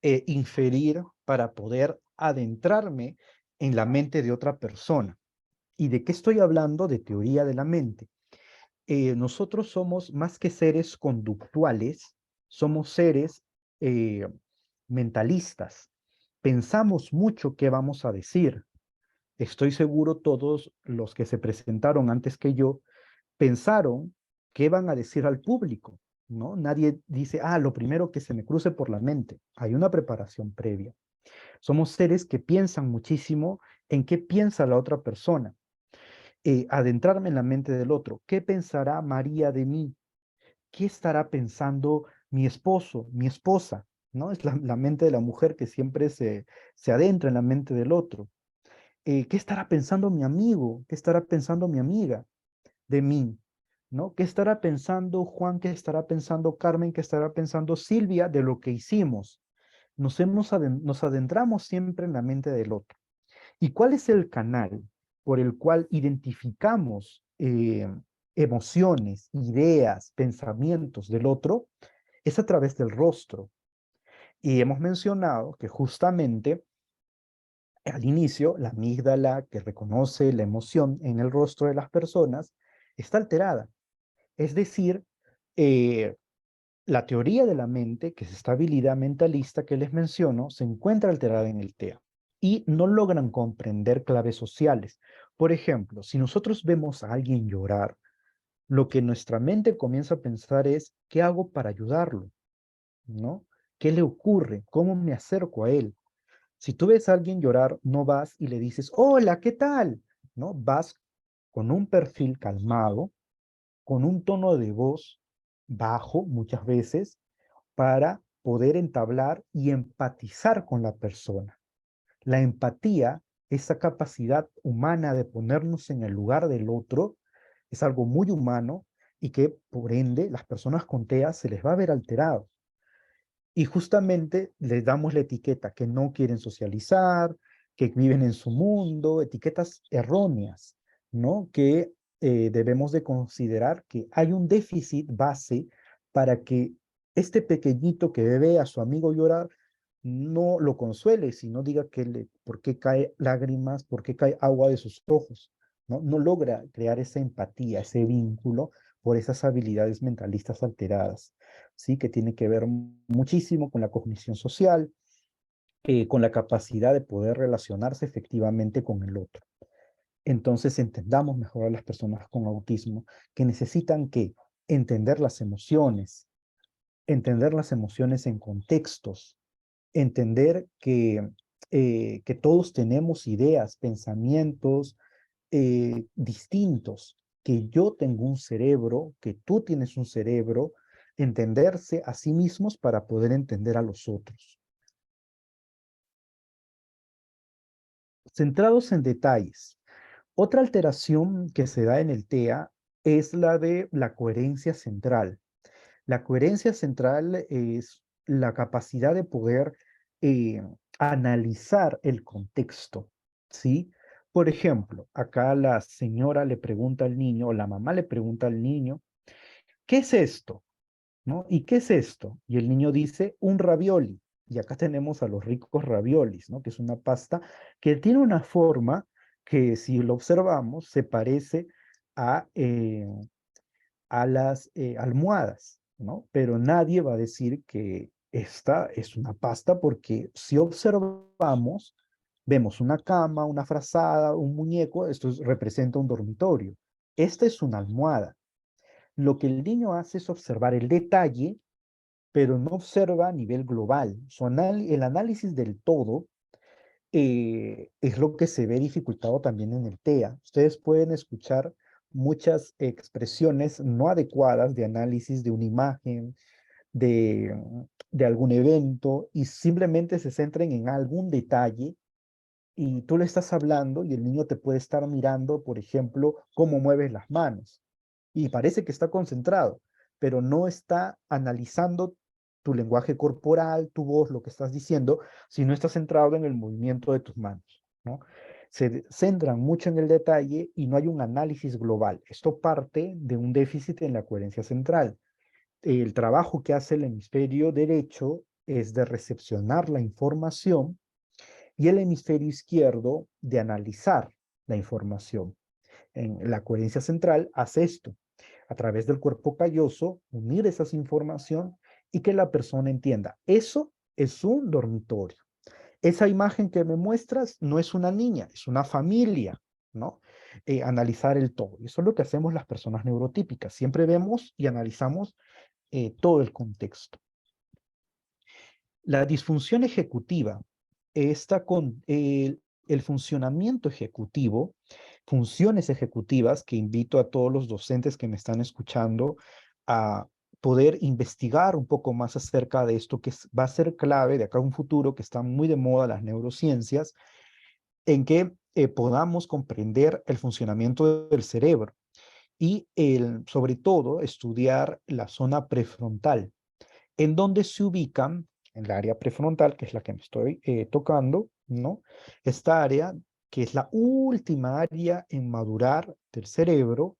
G: inferir, para poder adentrarme en la mente de otra persona. ¿Y de qué estoy hablando? De teoría de la mente. Nosotros somos más que seres conductuales, Somos seres eh, mentalistas. Pensamos mucho qué vamos a decir. Estoy seguro todos los que se presentaron antes que yo pensaron qué van a decir al público, ¿no? Nadie dice, lo primero que se me cruce por la mente. Hay una preparación previa. Somos seres que piensan muchísimo en qué piensa la otra persona. Adentrarme en la mente del otro. ¿Qué pensará María de mí? ¿Qué estará pensando mi esposo, mi esposa? ¿No? Es la mente de la mujer que siempre se adentra en la mente del otro. ¿Qué estará pensando mi amigo? ¿Qué estará pensando mi amiga de mí? ¿No? ¿Qué estará pensando Juan? ¿Qué estará pensando Carmen? ¿Qué estará pensando Silvia de lo que hicimos? Nos adentramos siempre en la mente del otro. ¿Y cuál es el canal por el cual identificamos emociones, ideas, pensamientos del otro? Es a través del rostro. Y hemos mencionado que justamente al inicio, la amígdala que reconoce la emoción en el rostro de las personas está alterada. Es decir, eh, la teoría de la mente, que es esta habilidad mentalista que les menciono, se encuentra alterada en el TEA y no logran comprender claves sociales. Por ejemplo, si nosotros vemos a alguien llorar, lo que nuestra mente comienza a pensar es, ¿qué hago para ayudarlo? ¿No? ¿Qué le ocurre? ¿Cómo me acerco a él? Si tú ves a alguien llorar, no vas y le dices, hola, ¿qué tal? ¿No? Vas con un perfil calmado, con un tono de voz bajo muchas veces, para poder entablar y empatizar con la persona. La empatía, esa capacidad humana de ponernos en el lugar del otro, es algo muy humano y que por ende las personas con TEA se les va a ver alterado. Y justamente les damos la etiqueta que no quieren socializar, que viven en su mundo, etiquetas erróneas, ¿no? Que debemos de considerar que hay un déficit base para que este pequeñito que ve a su amigo llorar no lo consuele, sino diga por qué cae lágrimas, por qué cae agua de sus ojos, ¿no? No logra crear esa empatía, ese vínculo por esas habilidades mentalistas alteradas. ¿Sí? Que tiene que ver muchísimo con la cognición social, con la capacidad de poder relacionarse efectivamente con el otro. Entonces entendamos mejor a las personas con autismo que necesitan que entender las emociones en contextos, entender que todos tenemos ideas, pensamientos distintos, que yo tengo un cerebro, que tú tienes un cerebro, entenderse a sí mismos para poder entender a los otros. Centrados en detalles. Otra alteración que se da en el TEA es la de la coherencia central. La coherencia central es la capacidad de poder eh, analizar el contexto, ¿sí? Por ejemplo, acá la señora le pregunta al niño, o la mamá le pregunta al niño, ¿qué es esto? ¿No? ¿Y qué es esto? Y el niño dice, un ravioli. Y acá tenemos a los ricos raviolis, ¿no? Que es una pasta que tiene una forma que si lo observamos se parece a, eh, a las almohadas, ¿no? Pero nadie va a decir que esta es una pasta porque si observamos, vemos una cama, una frazada, un muñeco, representa un dormitorio. Esta es una almohada. Lo que el niño hace es observar el detalle, pero no observa a nivel global. El análisis del todo es lo que se ve dificultado también en el TEA. Ustedes pueden escuchar muchas expresiones no adecuadas de análisis de una imagen, de, de algún evento, y simplemente se centren en algún detalle y tú le estás hablando y el niño te puede estar mirando, por ejemplo, cómo mueves las manos. Y parece que está concentrado, pero no está analizando tu lenguaje corporal, tu voz, lo que estás diciendo, sino está centrado en el movimiento de tus manos, ¿no? Se centran mucho en el detalle y no hay un análisis global. Esto parte de un déficit en la coherencia central. El trabajo que hace el hemisferio derecho es de recepcionar la información y el hemisferio izquierdo de analizar la información. En la coherencia central hace esto, a través del cuerpo calloso, unir esa información y que la persona entienda, eso es un dormitorio. Esa imagen que me muestras no es una niña, es una familia, ¿no? Analizar el todo. Y eso es lo que hacemos las personas neurotípicas. Siempre vemos y analizamos todo el contexto. La disfunción ejecutiva está con el funcionamiento ejecutivo, funciones ejecutivas que invito a todos los docentes que me están escuchando a poder investigar un poco más acerca de esto va a ser clave de acá a un futuro que está muy de moda las neurociencias, en que podamos comprender el funcionamiento del cerebro y sobre todo estudiar la zona prefrontal en donde se ubican, en la área prefrontal, que es la que me estoy tocando, ¿no? Esta área, que es la última área en madurar del cerebro,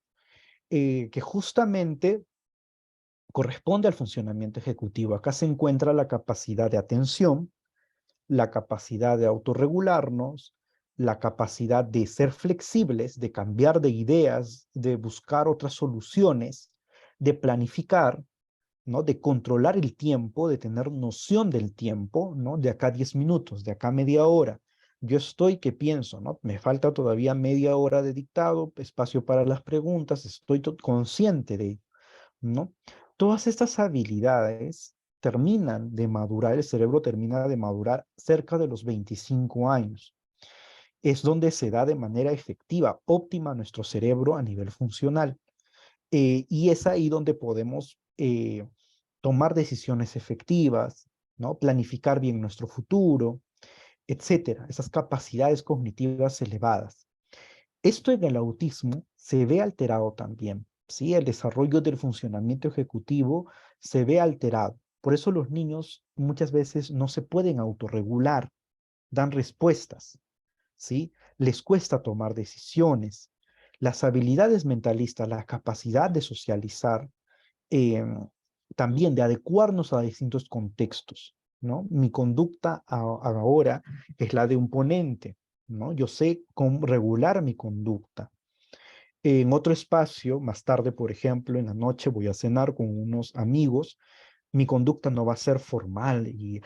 G: que justamente corresponde al funcionamiento ejecutivo. Acá se encuentra la capacidad de atención, la capacidad de autorregularnos, la capacidad de ser flexibles, de cambiar de ideas, de buscar otras soluciones, de planificar, ¿no? De controlar el tiempo, de tener noción del tiempo, ¿no? De acá 10 minutos, de acá media hora. Yo estoy que pienso, ¿no? Me falta todavía media hora de dictado, espacio para las preguntas, estoy consciente de ello, ¿no? Todas estas habilidades terminan de madurar, el cerebro termina de madurar cerca de los 25 años. Es donde se da de manera efectiva, óptima nuestro cerebro a nivel funcional. Y es ahí donde podemos tomar decisiones efectivas, ¿no? Planificar bien nuestro futuro, etcétera. Esas capacidades cognitivas elevadas. Esto en el autismo se ve alterado también, ¿sí? El desarrollo del funcionamiento ejecutivo se ve alterado. Por eso los niños muchas veces no se pueden autorregular, dan respuestas, ¿sí? Les cuesta tomar decisiones. Las habilidades mentalistas, la capacidad de socializar, eh, también de adecuarnos a distintos contextos, ¿no? Mi conducta ahora es la de un ponente, ¿no? Yo sé cómo regular mi conducta. En otro espacio, más tarde, por ejemplo, en la noche voy a cenar con unos amigos, mi conducta no va a ser formal y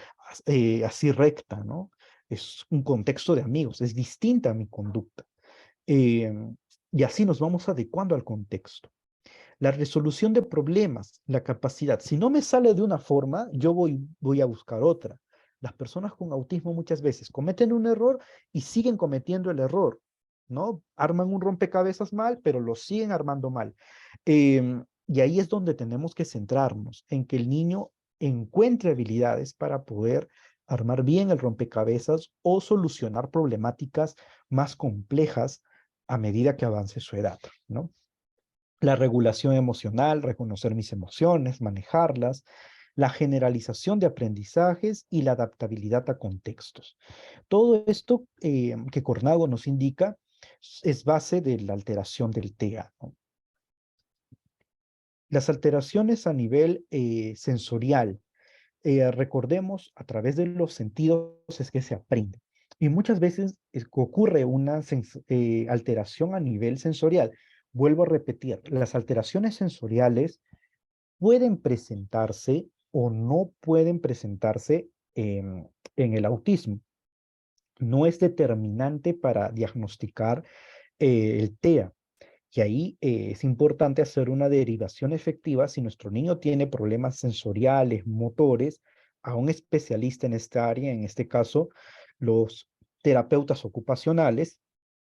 G: así recta, ¿no? Es un contexto de amigos, es distinta a mi conducta. Eh, y así nos vamos adecuando al contexto. La resolución de problemas, la capacidad. Si no me sale de una forma, yo voy a buscar otra. Las personas con autismo muchas veces cometen un error y siguen cometiendo el error, ¿no? Arman un rompecabezas mal, pero lo siguen armando mal. Y ahí es donde tenemos que centrarnos, en que el niño encuentre habilidades para poder armar bien el rompecabezas o solucionar problemáticas más complejas a medida que avance su edad, ¿no? La regulación emocional, reconocer mis emociones, manejarlas, la generalización de aprendizajes y la adaptabilidad a contextos. Todo esto que Cornado nos indica es base de la alteración del TEA, ¿no? Las alteraciones a nivel sensorial, recordemos, a través de los sentidos es que se aprende. Y muchas veces ocurre una alteración a nivel sensorial. Vuelvo a repetir, las alteraciones sensoriales pueden presentarse o no pueden presentarse en el autismo. No es determinante para diagnosticar el TEA. Y ahí es importante hacer una derivación efectiva si nuestro niño tiene problemas sensoriales, motores, a un especialista en esta área, en este caso, los terapeutas ocupacionales,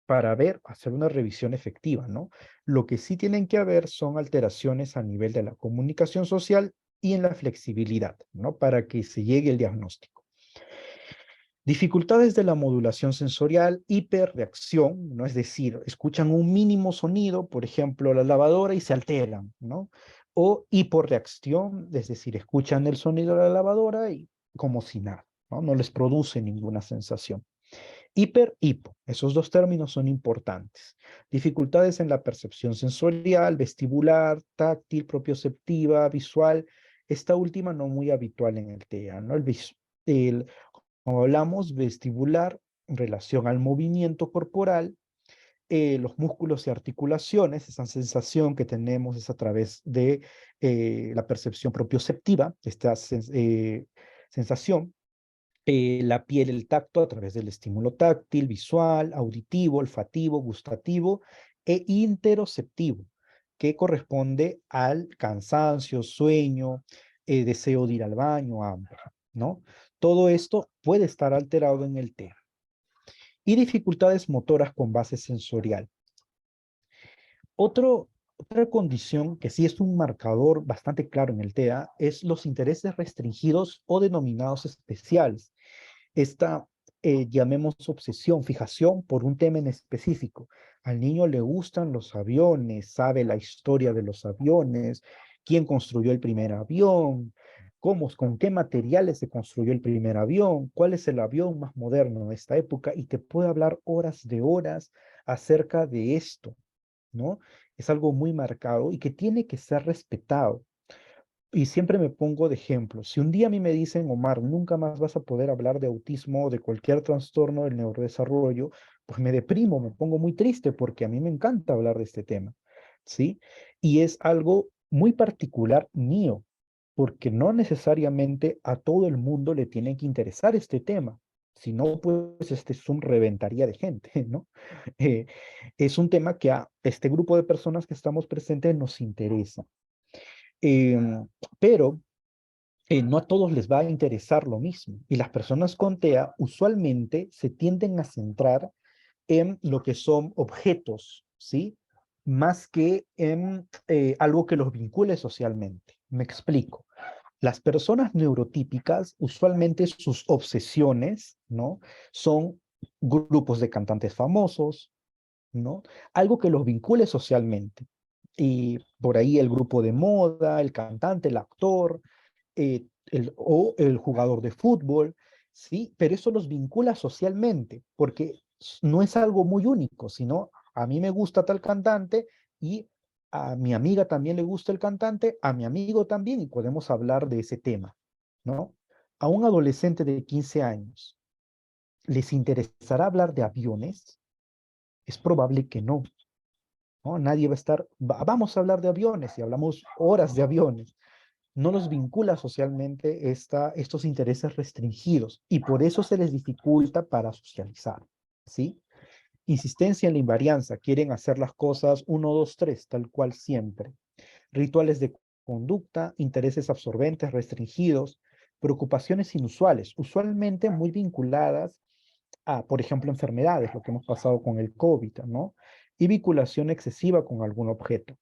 G: para hacer una revisión efectiva, ¿no? Lo que sí tienen que haber son alteraciones a nivel de la comunicación social y en la flexibilidad, ¿no? Para que se llegue el diagnóstico. Dificultades de la modulación sensorial, hiperreacción, ¿no? Es decir, escuchan un mínimo sonido, por ejemplo, la lavadora y se alteran, ¿no? O hiporreacción, es decir, escuchan el sonido de la lavadora y como si nada, ¿no? No les produce ninguna sensación. Hipo, esos dos términos son importantes. Dificultades en la percepción sensorial, vestibular, táctil, propioceptiva, visual. Esta última no muy habitual en el TEA, ¿no? Como hablamos, vestibular en relación al movimiento corporal, los músculos y articulaciones. Esa sensación que tenemos es a través de la percepción propioceptiva, esta sensación. La piel, el tacto a través del estímulo táctil, visual, auditivo, olfativo, gustativo e interoceptivo, que corresponde al cansancio, sueño, deseo de ir al baño, hambre, ¿no? Todo esto puede estar alterado en el TEA. Y dificultades motoras con base sensorial. Otra condición que sí es un marcador bastante claro en el TEA es los intereses restringidos o denominados especiales. Esta, llamemos obsesión, fijación por un tema en específico. Al niño le gustan los aviones, sabe la historia de los aviones, quién construyó el primer avión, con qué materiales se construyó el primer avión, cuál es el avión más moderno de esta época, y te puede hablar horas de horas acerca de esto, ¿no? Es algo muy marcado y que tiene que ser respetado. Y siempre me pongo de ejemplo. Si un día a mí me dicen, Omar, nunca más vas a poder hablar de autismo o de cualquier trastorno del neurodesarrollo, pues me deprimo, me pongo muy triste porque a mí me encanta hablar de este tema, ¿sí? Y es algo muy particular mío, porque no necesariamente a todo el mundo le tiene que interesar este tema. Si no, pues este Zoom reventaría de gente, ¿no? Eh, es un tema que a este grupo de personas que estamos presentes nos interesa. Pero no a todos les va a interesar lo mismo. Y las personas con TEA usualmente se tienden a centrar en lo que son objetos, ¿sí? Más que en algo que los vincule socialmente. Me explico. Las personas neurotípicas, usualmente sus obsesiones, ¿no? Son grupos de cantantes famosos, ¿no? Algo que los vincule socialmente. Y por ahí el grupo de moda, el cantante, el actor, o el jugador de fútbol, ¿sí? Pero eso los vincula socialmente, porque no es algo muy único, sino a mí me gusta tal cantante y a mi amiga también le gusta el cantante, a mi amigo también, y podemos hablar de ese tema, ¿no? A un adolescente de 15 años, ¿les interesará hablar de aviones? Es probable que no, ¿no? Nadie va a estar, vamos a hablar de aviones y hablamos horas de aviones. No los vincula socialmente estos intereses restringidos y por eso se les dificulta para socializar, ¿sí? Insistencia en la invarianza, quieren hacer las cosas uno, dos, tres, tal cual siempre. Rituales de conducta, intereses absorbentes restringidos, preocupaciones inusuales, usualmente muy vinculadas a, por ejemplo, enfermedades, lo que hemos pasado con el COVID, ¿no? Y vinculación excesiva con algún objeto.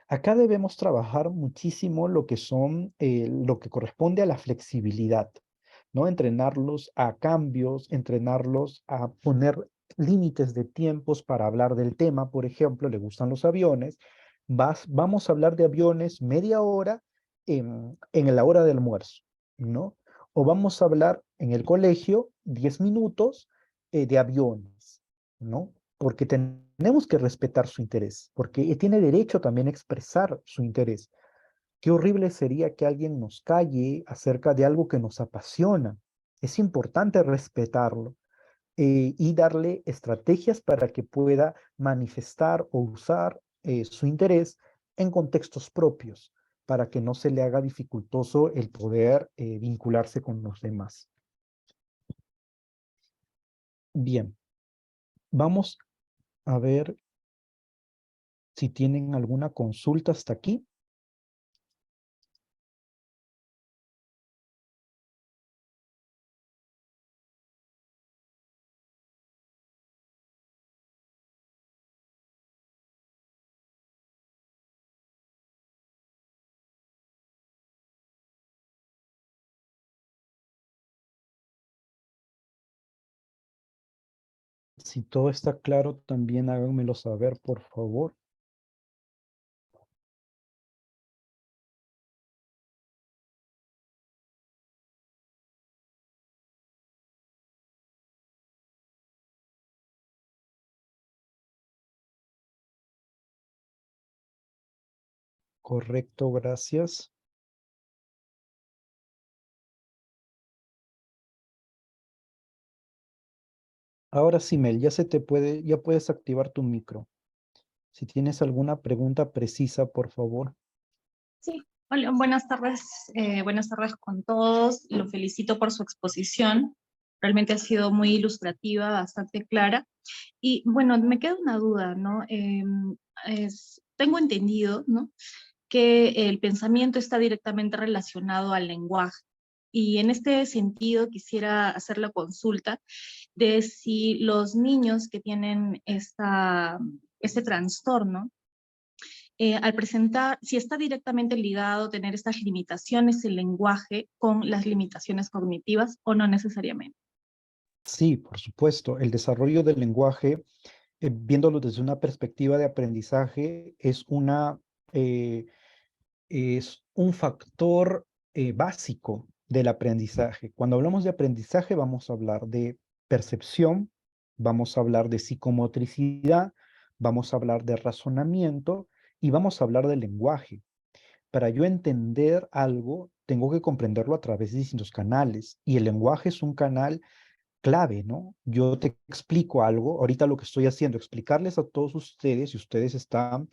G: Acá debemos trabajar muchísimo lo que corresponde a la flexibilidad, ¿no? Entrenarlos a cambios, entrenarlos a poner límites de tiempos para hablar del tema. Por ejemplo, le gustan los aviones, vamos a hablar de aviones media hora en la hora del almuerzo, ¿no? O vamos a hablar en el colegio 10 minutos de aviones, ¿no? Porque tenemos que respetar su interés, porque tiene derecho también a expresar su interés. Qué horrible sería que alguien nos calle acerca de algo que nos apasiona. Es importante respetarlo y darle estrategias para que pueda manifestar o usar su interés en contextos propios, para que no se le haga dificultoso el poder vincularse con los demás. Bien, vamos a ver si tienen alguna consulta hasta aquí. Si todo está claro, también háganmelo saber, por favor. Correcto, gracias. Ahora sí, Mel, ya puedes activar tu micro. Si tienes alguna pregunta precisa, por favor.
H: Sí, hola, buenas tardes con todos. Lo felicito por su exposición. Realmente ha sido muy ilustrativa, bastante clara. Y bueno, me queda una duda, ¿no? Tengo entendido, ¿no? Que el pensamiento está directamente relacionado al lenguaje. Y en este sentido quisiera hacer la consulta de si los niños que tienen este trastorno, al presentar, si está directamente ligado tener estas limitaciones el lenguaje con las limitaciones cognitivas o no necesariamente.
G: Sí, por supuesto. El desarrollo del lenguaje, viéndolo desde una perspectiva de aprendizaje, eh, es un factor básico del aprendizaje. Cuando hablamos de aprendizaje, vamos a hablar de percepción, vamos a hablar de psicomotricidad, vamos a hablar de razonamiento y vamos a hablar del lenguaje. Para yo entender algo, tengo que comprenderlo a través de distintos canales y el lenguaje es un canal clave, ¿no? Yo te explico algo, ahorita lo que estoy haciendo, explicarles a todos ustedes y ustedes están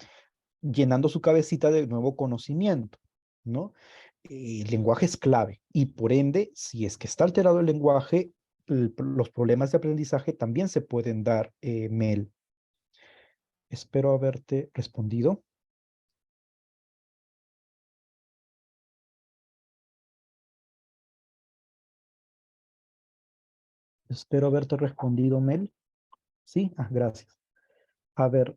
G: llenando su cabecita de nuevo conocimiento, ¿no? El lenguaje es clave y por ende, si es que está alterado el lenguaje, los problemas de aprendizaje también se pueden dar, Mel. Espero haberte respondido. Espero haberte respondido, Mel. Sí, gracias. A ver,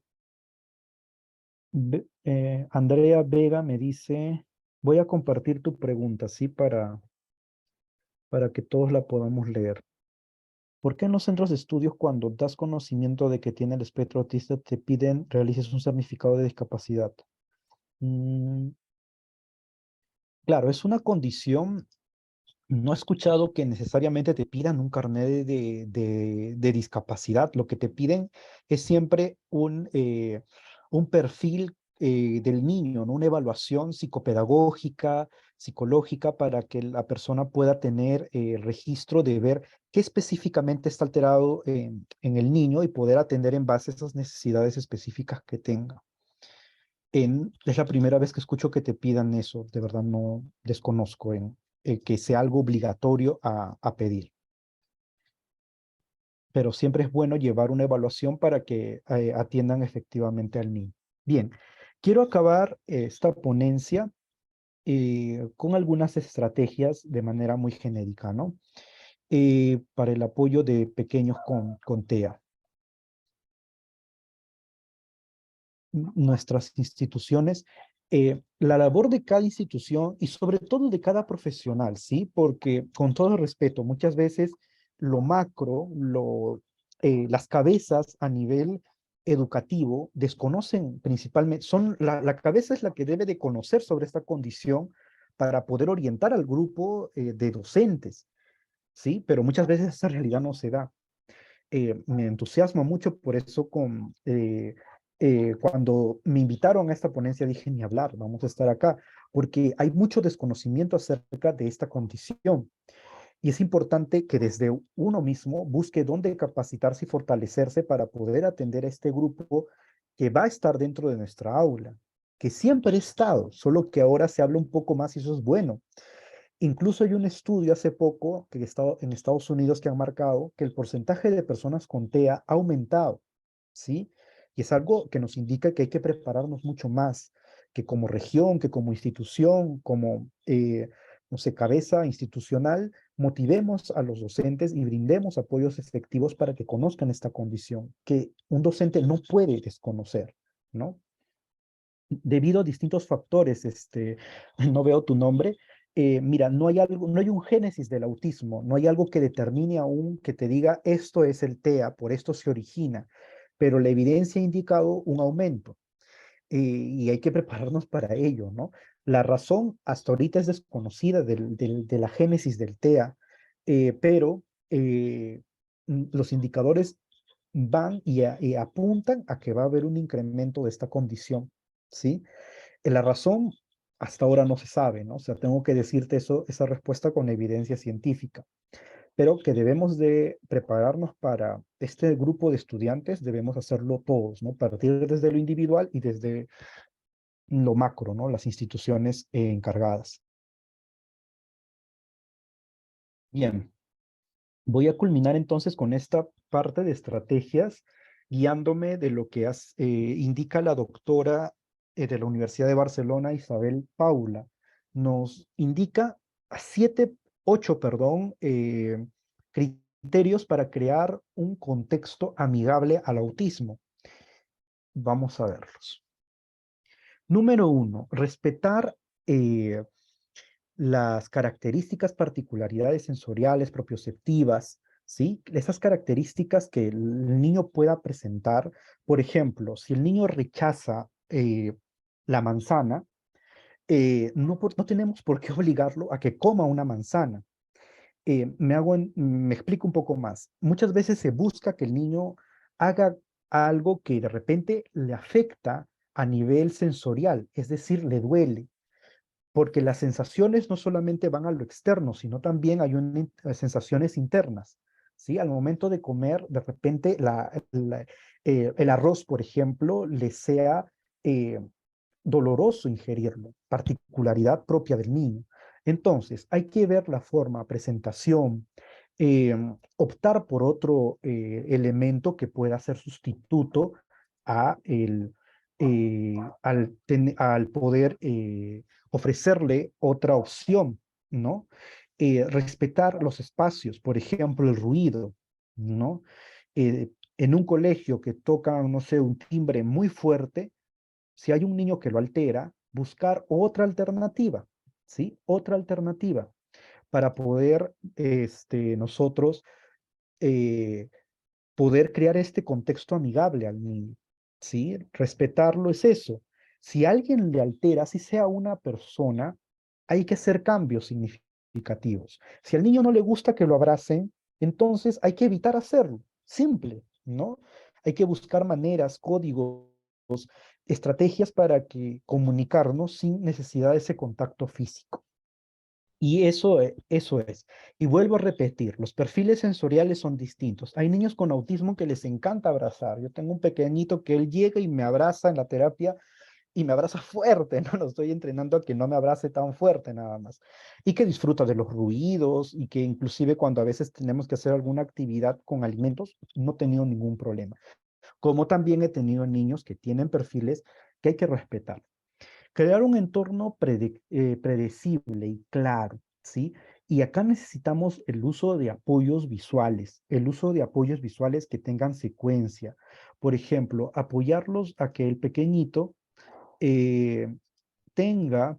G: Andrea Vega me dice, voy a compartir tu pregunta, ¿sí? Para que todos la podamos leer. ¿Por qué en los centros de estudios, cuando das conocimiento de que tiene el espectro autista, te piden realices un certificado de discapacidad? Mm, claro, es una condición. No he escuchado que necesariamente te pidan un carnet de discapacidad. Lo que te piden es siempre un perfil del niño, ¿no? Una evaluación psicopedagógica, psicológica, para que la persona pueda tener registro de ver qué específicamente está alterado en el niño y poder atender en base a esas necesidades específicas que tenga. Es la primera vez que escucho que te pidan eso, de verdad no desconozco que sea algo obligatorio a pedir. Pero siempre es bueno llevar una evaluación para que atiendan efectivamente al niño. Bien, quiero acabar esta ponencia con algunas estrategias de manera muy genérica, ¿no? Para el apoyo de pequeños con TEA. Nuestras instituciones, la labor de cada institución y sobre todo de cada profesional, ¿sí? Porque con todo respeto, muchas veces lo macro, las cabezas a nivel educativo desconocen principalmente, la cabeza es la que debe de conocer sobre esta condición para poder orientar al grupo de docentes, ¿sí? Pero muchas veces esa realidad no se da. Me entusiasma mucho, por eso cuando me invitaron a esta ponencia dije, ni hablar, vamos a estar acá, porque hay mucho desconocimiento acerca de esta condición. Y es importante que desde uno mismo busque dónde capacitarse y fortalecerse para poder atender a este grupo que va a estar dentro de nuestra aula, que siempre ha estado, solo que ahora se habla un poco más y eso es bueno. Incluso hay un estudio hace poco en Estados Unidos que han marcado que el porcentaje de personas con TEA ha aumentado, ¿sí? Y es algo que nos indica que hay que prepararnos mucho más, que como región, que como institución, como, no sé, cabeza institucional, motivemos a los docentes y brindemos apoyos efectivos para que conozcan esta condición, que un docente no puede desconocer, ¿no? Debido a distintos factores, no veo tu nombre, mira, no hay un génesis del autismo, no hay algo que determine aún que te diga esto es el TEA, por esto se origina, pero la evidencia ha indicado un aumento y hay que prepararnos para ello, ¿no? La razón hasta ahorita es desconocida de la génesis del TEA, pero los indicadores van y apuntan a que va a haber un incremento de esta condición, ¿sí? La razón hasta ahora no se sabe, ¿no? O sea, tengo que decirte esa respuesta con evidencia científica. pero que debemos de prepararnos para este grupo de estudiantes, debemos hacerlo todos, ¿no? Partir desde lo individual y desde lo macro, ¿no? Las instituciones encargadas. Bien, voy a culminar entonces con esta parte de estrategias, guiándome de lo que indica la doctora de la Universidad de Barcelona, Isabel Paula. Nos indica ocho, perdón, criterios para crear un contexto amigable al autismo. Vamos a verlos. Número 1, respetar las características, particularidades sensoriales, propioceptivas, ¿sí? Esas características que el niño pueda presentar. Por ejemplo, si el niño rechaza la manzana, no tenemos por qué obligarlo a que coma una manzana. Me explico un poco más. Muchas veces se busca que el niño haga algo que de repente le afecta a nivel sensorial, es decir, le duele, porque las sensaciones no solamente van a lo externo, sino también hay sensaciones internas, ¿sí? Al momento de comer, de repente el arroz, por ejemplo, le sea eh, doloroso ingerirlo, particularidad propia del niño. Entonces, hay que ver la forma, presentación, optar por otro elemento que pueda ser sustituto a al poder ofrecerle otra opción, ¿no? Respetar los espacios, por ejemplo, el ruido, ¿no? En un colegio que toca, no sé, un timbre muy fuerte, si hay un niño que lo altera, buscar otra alternativa, ¿sí? Otra alternativa para poder nosotros eh, poder crear este contexto amigable al niño, ¿sí? Respetarlo es eso. Si alguien le altera, si sea una persona, hay que hacer cambios significativos. Si al niño no le gusta que lo abracen, entonces hay que evitar hacerlo. Simple, ¿no? Hay que buscar maneras, códigos, estrategias para que comunicarnos sin necesidad de ese contacto físico. Y eso es. Y vuelvo a repetir, los perfiles sensoriales son distintos. Hay niños con autismo que les encanta abrazar. Yo tengo un pequeñito que él llega y me abraza en la terapia y me abraza fuerte, ¿no? Lo estoy entrenando a que no me abrace tan fuerte nada más. Y que disfruta de los ruidos y que inclusive cuando a veces tenemos que hacer alguna actividad con alimentos, no he tenido ningún problema. Como también he tenido niños que tienen perfiles que hay que respetar. Crear un entorno predecible y claro, ¿sí? Y acá necesitamos el uso de apoyos visuales, el uso de apoyos visuales que tengan secuencia. Por ejemplo, apoyarlos a que el pequeñito eh, tenga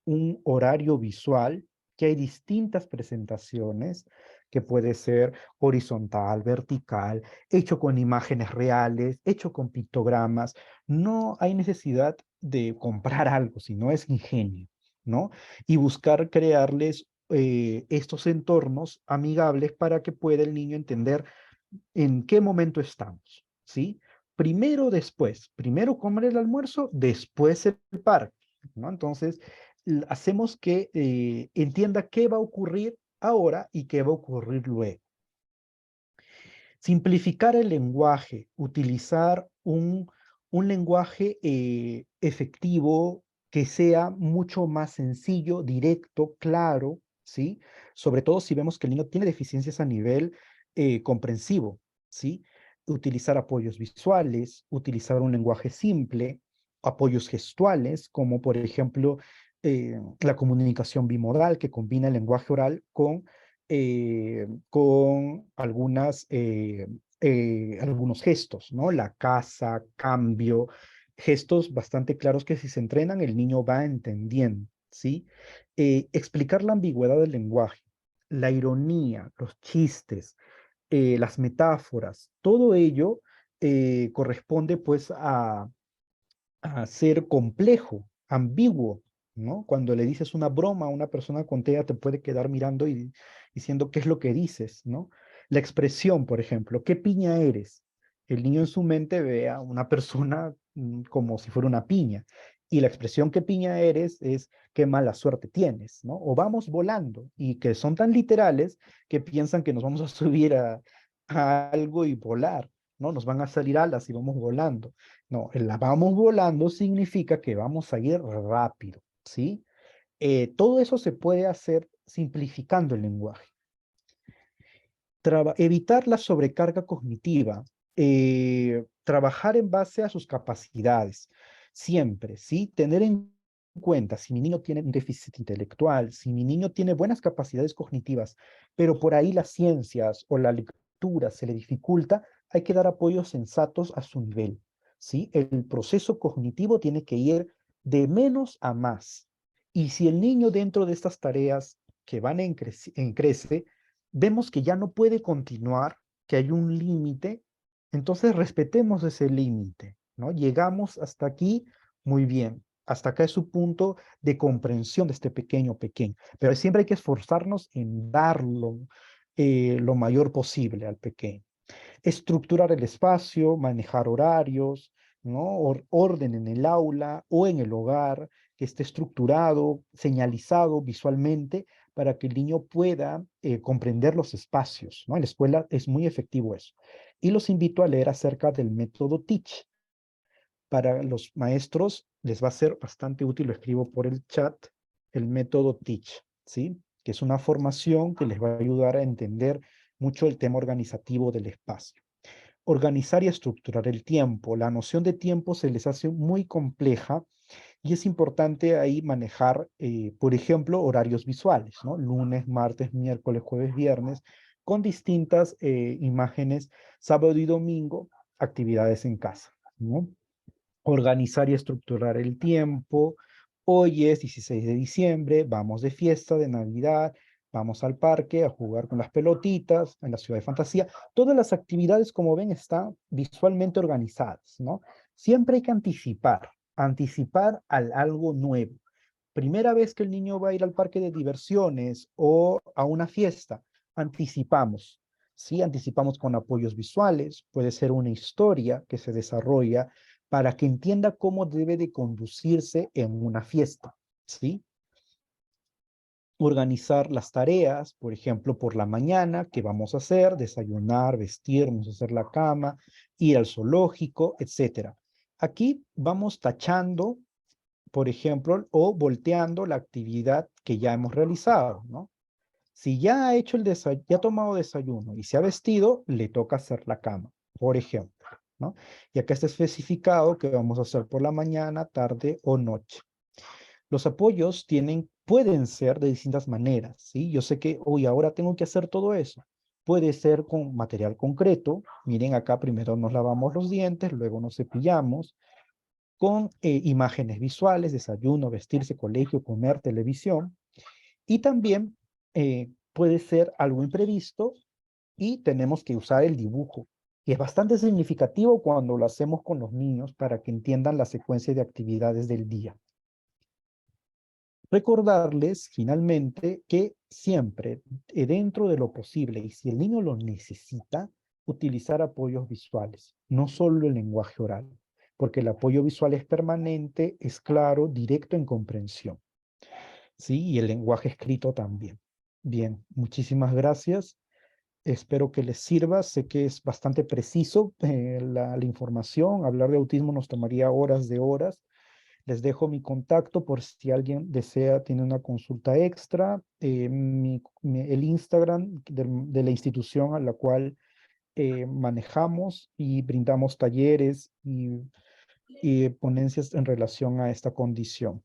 G: un horario visual, que hay distintas presentaciones, que puede ser horizontal, vertical, hecho con imágenes reales, hecho con pictogramas. No hay necesidad de comprar algo, sino es ingenio, ¿no? Y buscar crearles estos entornos amigables para que pueda el niño entender en qué momento estamos, ¿sí? Primero, después. Primero comer el almuerzo, después el parque, ¿no? Entonces, hacemos que entienda qué va a ocurrir ahora y qué va a ocurrir luego. Simplificar el lenguaje, utilizar un lenguaje efectivo que sea mucho más sencillo, directo, claro, ¿sí? Sobre todo si vemos que el niño tiene deficiencias a nivel comprensivo, ¿sí? Utilizar apoyos visuales, utilizar un lenguaje simple, apoyos gestuales, como por ejemplo la comunicación bimodal que combina el lenguaje oral con algunos gestos, ¿no? La casa, cambio, gestos bastante claros que si se entrenan el niño va entendiendo, ¿sí? Explicar la ambigüedad del lenguaje, la ironía, los chistes, las metáforas, todo ello corresponde pues a ser complejo, ambiguo, ¿no? Cuando le dices una broma a una persona con TEA te puede quedar mirando y diciendo qué es lo que dices, ¿no? La expresión, por ejemplo, ¿qué piña eres? El niño en su mente ve a una persona como si fuera una piña. Y la expresión qué piña eres es qué mala suerte tienes, ¿no? O vamos volando, y que son tan literales que piensan que nos vamos a subir a algo y volar, ¿no? Nos van a salir alas y vamos volando. No, el vamos volando significa que vamos a ir rápido, ¿sí? Todo eso se puede hacer simplificando el lenguaje. Evitar la sobrecarga cognitiva, trabajar en base a sus capacidades, siempre, ¿sí? Tener en cuenta si mi niño tiene un déficit intelectual, si mi niño tiene buenas capacidades cognitivas, pero por ahí las ciencias o la lectura se le dificulta, hay que dar apoyos sensatos a su nivel, ¿sí? El proceso cognitivo tiene que ir de menos a más. Y si el niño dentro de estas tareas que van en crece, vemos que ya no puede continuar, que hay un límite, entonces respetemos ese límite, ¿no? Llegamos hasta aquí, muy bien. Hasta acá es su punto de comprensión de este pequeño, pero siempre hay que esforzarnos en darlo lo mayor posible al pequeño. Estructurar el espacio, manejar horarios, ¿no? Orden en el aula o en el hogar, que esté estructurado, señalizado visualmente para que el niño pueda comprender los espacios, ¿no? En la escuela es muy efectivo eso. Y los invito a leer acerca del método Teach. Para los maestros les va a ser bastante útil, lo escribo por el chat, el método Teach, ¿sí? Que es una formación que les va a ayudar a entender mucho el tema organizativo del espacio. Organizar y estructurar el tiempo. La noción de tiempo se les hace muy compleja y es importante ahí manejar, por ejemplo, horarios visuales, ¿no? Lunes, martes, miércoles, jueves, viernes, con distintas imágenes, sábado y domingo, actividades en casa, ¿no? Organizar y estructurar el tiempo. Hoy es 16 de diciembre, vamos de fiesta, de Navidad, vamos al parque a jugar con las pelotitas en la ciudad de fantasía. Todas las actividades, como ven, están visualmente organizadas, ¿no? Siempre hay que anticipar al algo nuevo. Primera vez que el niño va a ir al parque de diversiones o a una fiesta, anticipamos. Sí, anticipamos con apoyos visuales, puede ser una historia que se desarrolla para que entienda cómo debe de conducirse en una fiesta, ¿sí? Organizar las tareas, por ejemplo, por la mañana, ¿qué vamos a hacer? Desayunar, vestirnos, hacer la cama, ir al zoológico, etcétera. Aquí vamos tachando, por ejemplo, o volteando la actividad que ya hemos realizado, ¿no? Si ya ha hecho el desayuno, ya ha tomado desayuno y se ha vestido, le toca hacer la cama, por ejemplo, ¿no? Y acá está especificado que vamos a hacer por la mañana, tarde o noche. Los apoyos pueden ser de distintas maneras, ¿sí? Yo sé que hoy ahora tengo que hacer todo eso. Puede ser con material concreto. Miren acá, primero nos lavamos los dientes, luego nos cepillamos, con imágenes visuales, desayuno, vestirse, colegio, comer, televisión. Y también puede ser algo imprevisto y tenemos que usar el dibujo. Y es bastante significativo cuando lo hacemos con los niños para que entiendan la secuencia de actividades del día. Recordarles finalmente que siempre, dentro de lo posible, y si el niño lo necesita, utilizar apoyos visuales, no solo el lenguaje oral, porque el apoyo visual es permanente, es claro, directo en comprensión. Sí, y el lenguaje escrito también. Bien, muchísimas gracias. Espero que les sirva. Sé que es bastante preciso la información. Hablar de autismo nos tomaría horas de horas. Les dejo mi contacto por si alguien desea, tiene una consulta extra. El Instagram de la institución a la cual manejamos y brindamos talleres y ponencias en relación a esta condición.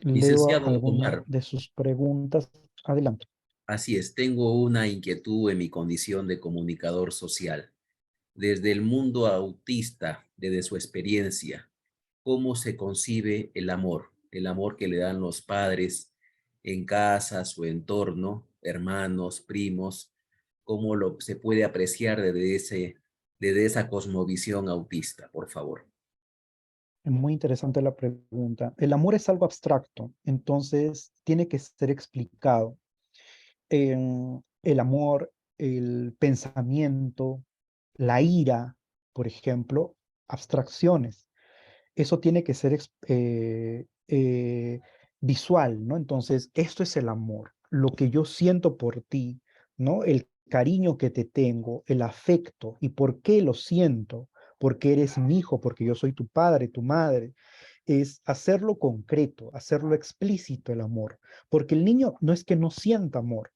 G: Leo
A: Licenciado
G: alguna
A: Omar,
G: de sus preguntas. Adelante.
A: así es, tengo una inquietud en mi condición de comunicador social. Desde el mundo autista, desde su experiencia, ¿cómo se concibe el amor que le dan los padres en casa, su entorno, hermanos, primos? ¿Cómo se puede apreciar desde esa cosmovisión autista, por favor?
G: Es muy interesante la pregunta. El amor es algo abstracto, entonces tiene que ser explicado. El amor, el pensamiento, la ira, por ejemplo, abstracciones. eso tiene que ser visual, ¿no? Entonces, esto es el amor, lo que yo siento por ti, ¿no? El cariño que te tengo, el afecto. ¿Y por qué lo siento? Porque eres mi hijo, porque yo soy tu padre, tu madre. Es hacerlo concreto, hacerlo explícito el amor, porque el niño no es que no sienta amor,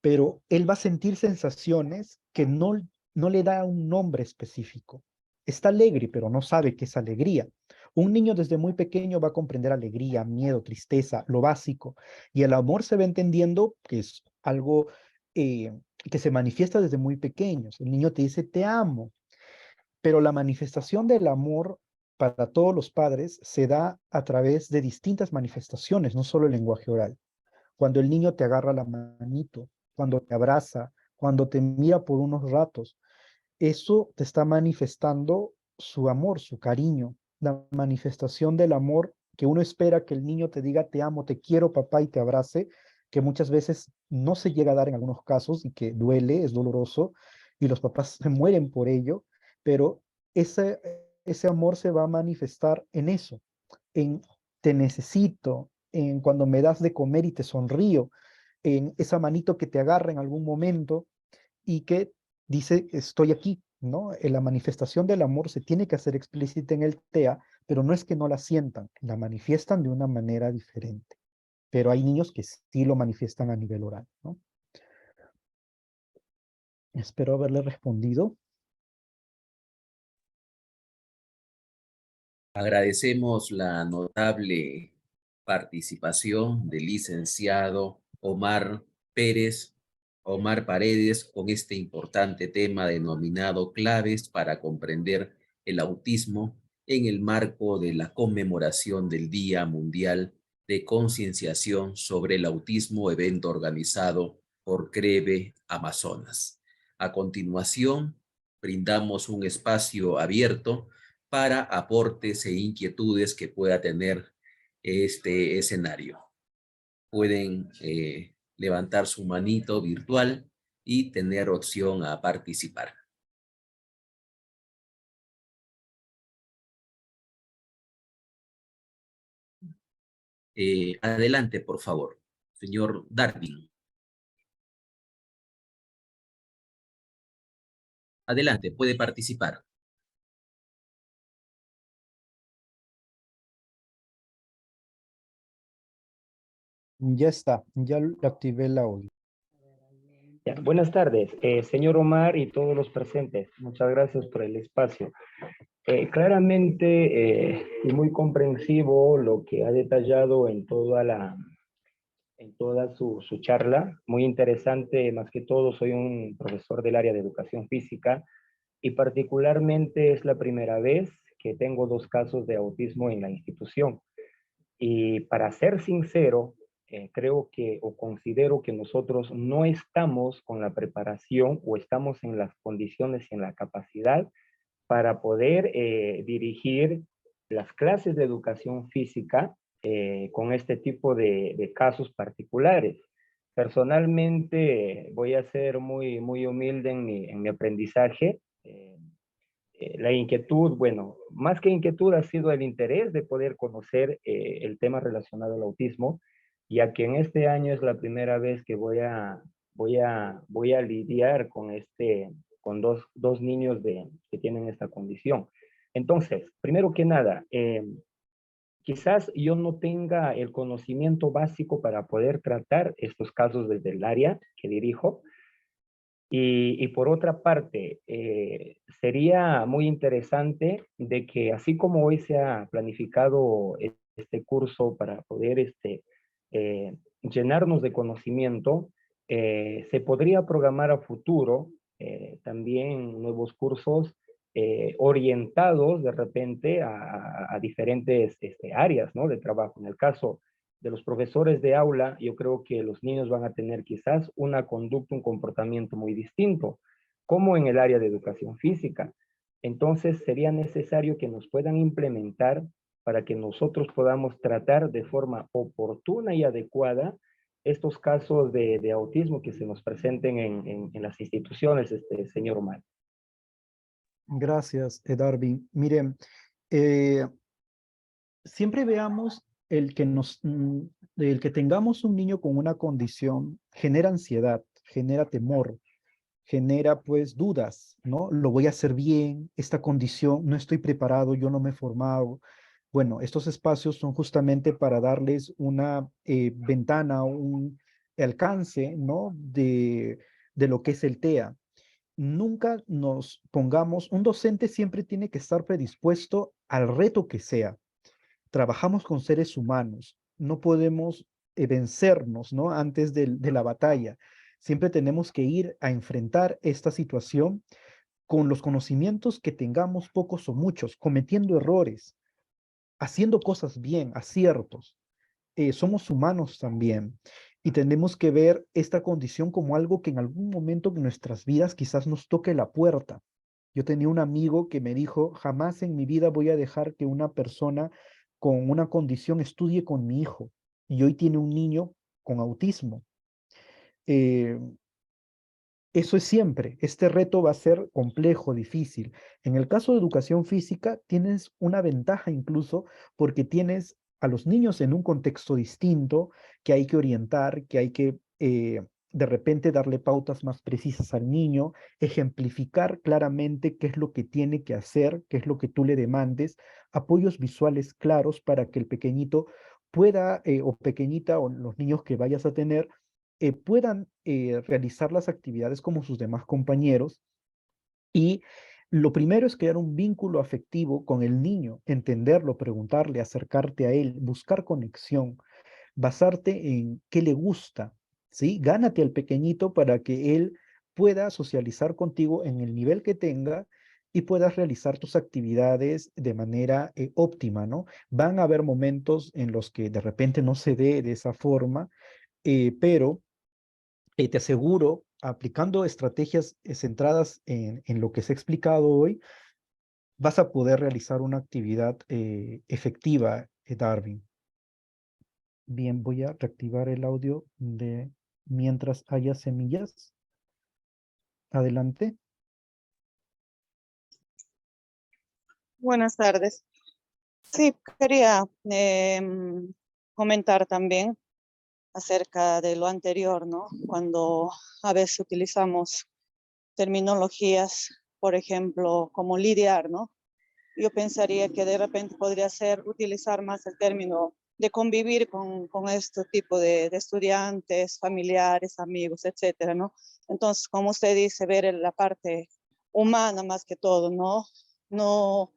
G: pero él va a sentir sensaciones que no le da un nombre específico. Está alegre, pero no sabe qué es alegría. Un niño desde muy pequeño va a comprender alegría, miedo, tristeza, lo básico, y el amor se va entendiendo que es algo que se manifiesta desde muy pequeños. El niño te dice, te amo, pero la manifestación del amor para todos los padres se da a través de distintas manifestaciones, no solo el lenguaje oral. Cuando el niño te agarra la manito, cuando te abraza, cuando te mira por unos ratos, eso te está manifestando su amor, su cariño, la manifestación del amor que uno espera que el niño te diga te amo, te quiero papá y te abrace, que muchas veces no se llega a dar en algunos casos y que duele, es doloroso y los papás se mueren por ello, pero ese amor se va a manifestar en eso, en te necesito, en cuando me das de comer y te sonrío, en esa manito que te agarra en algún momento y que dice, estoy aquí, ¿no? La manifestación del amor se tiene que hacer explícita en el TEA, pero no es que no la sientan, la manifiestan de una manera diferente. Pero hay niños que sí lo manifiestan a nivel oral, ¿no? Espero haberle respondido.
A: Agradecemos la notable participación del licenciado Omar Paredes, con este importante tema denominado Claves para comprender el autismo en el marco de la conmemoración del Día Mundial de Concienciación sobre el Autismo, evento organizado por CREVE Amazonas. A continuación, brindamos un espacio abierto para aportes e inquietudes que pueda tener este escenario. Pueden levantar su manito virtual y tener opción a participar. Adelante, por favor, señor Darwin. Adelante, puede participar.
G: Ya está, ya activé el audio.
I: Ya, buenas tardes, señor Omar y todos los presentes. Muchas gracias por el espacio. Claramente y muy comprensivo lo que ha detallado en toda su charla. Muy interesante, más que todo soy un profesor del área de educación física y particularmente es la primera vez que tengo 2 casos de autismo en la institución. Y para ser sincero, creo que o considero que nosotros no estamos con la preparación o estamos en las condiciones y en la capacidad para poder dirigir las clases de educación física con este tipo de casos particulares. Personalmente voy a ser muy humilde en mi aprendizaje. La inquietud, bueno, más que inquietud ha sido el interés de poder conocer el tema relacionado al autismo, ya que en este año es la primera vez que voy a lidiar con dos niños que tienen esta condición. Entonces, primero que nada, quizás yo no tenga el conocimiento básico para poder tratar estos casos desde el área que dirijo, y por otra parte, sería muy interesante de que así como hoy se ha planificado este curso para poder llenarnos de conocimiento, se podría programar a futuro también nuevos cursos orientados de repente a diferentes áreas, ¿no?, de trabajo. En el caso de los profesores de aula, yo creo que los niños van a tener quizás una conducta, un comportamiento muy distinto, como en el área de educación física. Entonces, sería necesario que nos puedan implementar para que nosotros podamos tratar de forma oportuna y adecuada estos casos de autismo que se nos presenten en las instituciones, señor Omar.
G: Gracias, Darwin. Miren, siempre veamos el que tengamos un niño con una condición genera ansiedad, genera temor, genera pues dudas, ¿no? Lo voy a hacer bien, esta condición, no estoy preparado, yo no me he formado. Bueno, estos espacios son justamente para darles una ventana, un alcance, ¿no? De lo que es el TEA. Nunca nos pongamos, un docente siempre tiene que estar predispuesto al reto que sea. Trabajamos con seres humanos, no podemos vencernos, ¿no? Antes de la batalla. Siempre tenemos que ir a enfrentar esta situación con los conocimientos que tengamos, pocos o muchos, cometiendo errores, haciendo cosas bien, aciertos. Somos humanos también y tenemos que ver esta condición como algo que en algún momento de nuestras vidas quizás nos toque la puerta. Yo tenía un amigo que me dijo, jamás en mi vida voy a dejar que una persona con una condición estudie con mi hijo. Y hoy tiene un niño con autismo. Eh, Eso es siempre. Este reto va a ser complejo, difícil. En el caso de educación física, tienes una ventaja incluso porque tienes a los niños en un contexto distinto que hay que orientar, que hay que de repente darle pautas más precisas al niño, ejemplificar claramente qué es lo que tiene que hacer, qué es lo que tú le demandes, apoyos visuales claros para que el pequeñito pueda, o pequeñita, o los niños que vayas a tener, puedan realizar las actividades como sus demás compañeros. Y lo primero es crear un vínculo afectivo con el niño, entenderlo, preguntarle, acercarte a él, buscar conexión, basarte en qué le gusta, ¿sí? Gánate al pequeñito para que él pueda socializar contigo en el nivel que tenga y puedas realizar tus actividades de manera óptima, ¿no? Van a haber momentos en los que de repente no se dé de esa forma, pero te aseguro, aplicando estrategias centradas en lo que se ha explicado hoy, vas a poder realizar una actividad efectiva, Darwin. Bien, voy a reactivar el audio de mientras haya semillas. Adelante.
J: Buenas tardes. Sí, quería comentar también acerca de lo anterior, ¿no? Cuando a veces utilizamos terminologías, por ejemplo, como lidiar, ¿no? Yo pensaría que de repente podría ser utilizar más el término de convivir con este tipo de estudiantes, familiares, amigos, etcétera, ¿no? Entonces, como usted dice, ver la parte humana más que todo, ¿no? No,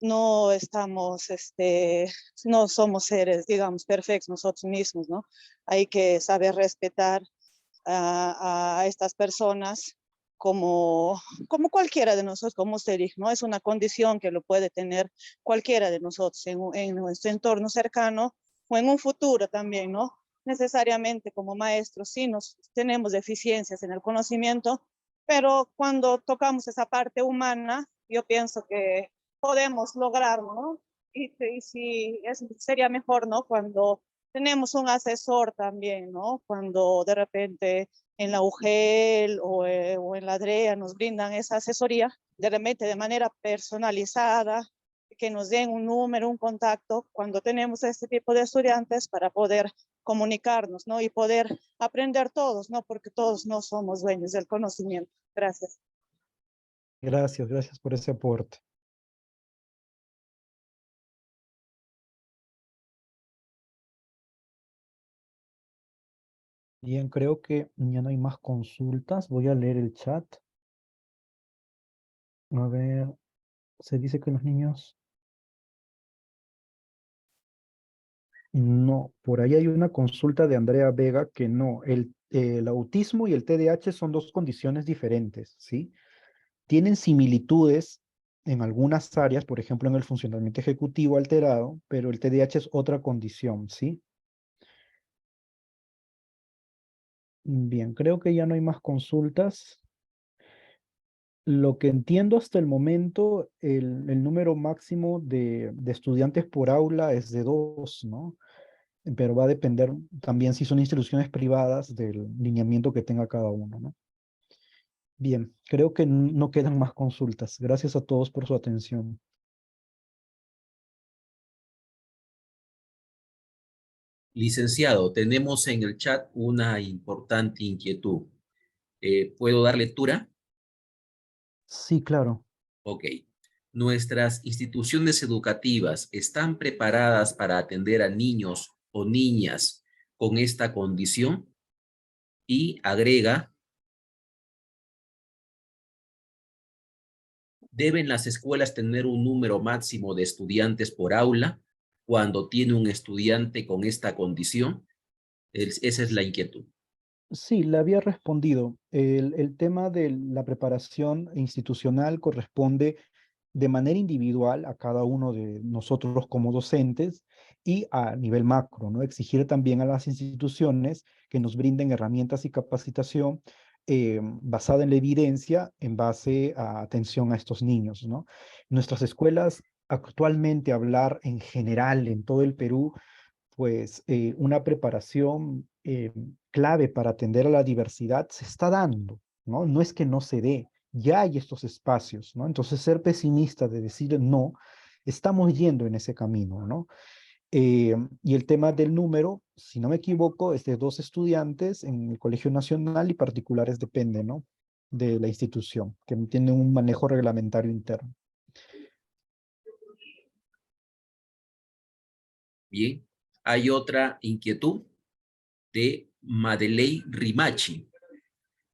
J: no estamos, no somos seres, digamos, perfectos nosotros mismos, ¿no? Hay que saber respetar a estas personas como cualquiera de nosotros, como usted dijo, ¿no? Es una condición que lo puede tener cualquiera de nosotros en nuestro entorno cercano o en un futuro también, ¿no? Necesariamente como maestros sí tenemos deficiencias en el conocimiento, pero cuando tocamos esa parte humana, yo pienso que podemos lograrlo, ¿no? Y sí, sería mejor, ¿no? Cuando tenemos un asesor también, ¿no? Cuando de repente en la UGEL o en la DREA nos brindan esa asesoría, de repente de manera personalizada, que nos den un número, un contacto, cuando tenemos este tipo de estudiantes para poder comunicarnos, ¿no? Y poder aprender todos, ¿no? Porque todos no somos dueños del conocimiento. Gracias.
G: Gracias, gracias por ese aporte. Bien, creo que ya no hay más consultas. Voy a leer el chat. A ver, se dice que los niños... No, por ahí hay una consulta de Andrea Vega que no, el autismo y el TDAH son dos condiciones diferentes, ¿sí? Tienen similitudes en algunas áreas, por ejemplo, en el funcionamiento ejecutivo alterado, pero el TDAH es otra condición, ¿sí? Bien, creo que ya no hay más consultas. Lo que entiendo hasta el momento, el número máximo de estudiantes por aula es de 2, ¿no? Pero va a depender también si son instituciones privadas del lineamiento que tenga cada uno, ¿no? Bien, creo que no quedan más consultas. Gracias a todos por su atención.
A: Licenciado, tenemos en el chat una importante inquietud. ¿Puedo dar lectura?
G: Sí, claro.
A: Ok. ¿Nuestras instituciones educativas están preparadas para atender a niños o niñas con esta condición? Y agrega, ¿deben las escuelas tener un número máximo de estudiantes por aula cuando tiene un estudiante con esta condición? Esa es la inquietud.
G: Sí, le había respondido. El tema de la preparación institucional corresponde de manera individual a cada uno de nosotros como docentes y a nivel macro, ¿no? Exigir también a las instituciones que nos brinden herramientas y capacitación basada en la evidencia en base a atención a estos niños, ¿no? Nuestras escuelas actualmente, hablar en general en todo el Perú, pues una preparación clave para atender a la diversidad se está dando, ¿no? No es que no se dé, ya hay estos espacios, ¿no? Entonces, ser pesimista de decir no, estamos yendo en ese camino, ¿no? Y el tema del número, si no me equivoco, es de 2 estudiantes en el Colegio Nacional y particulares depende, ¿no? De la institución, que tiene un manejo reglamentario interno.
A: Bien, hay otra inquietud de Madeleine Rimachi.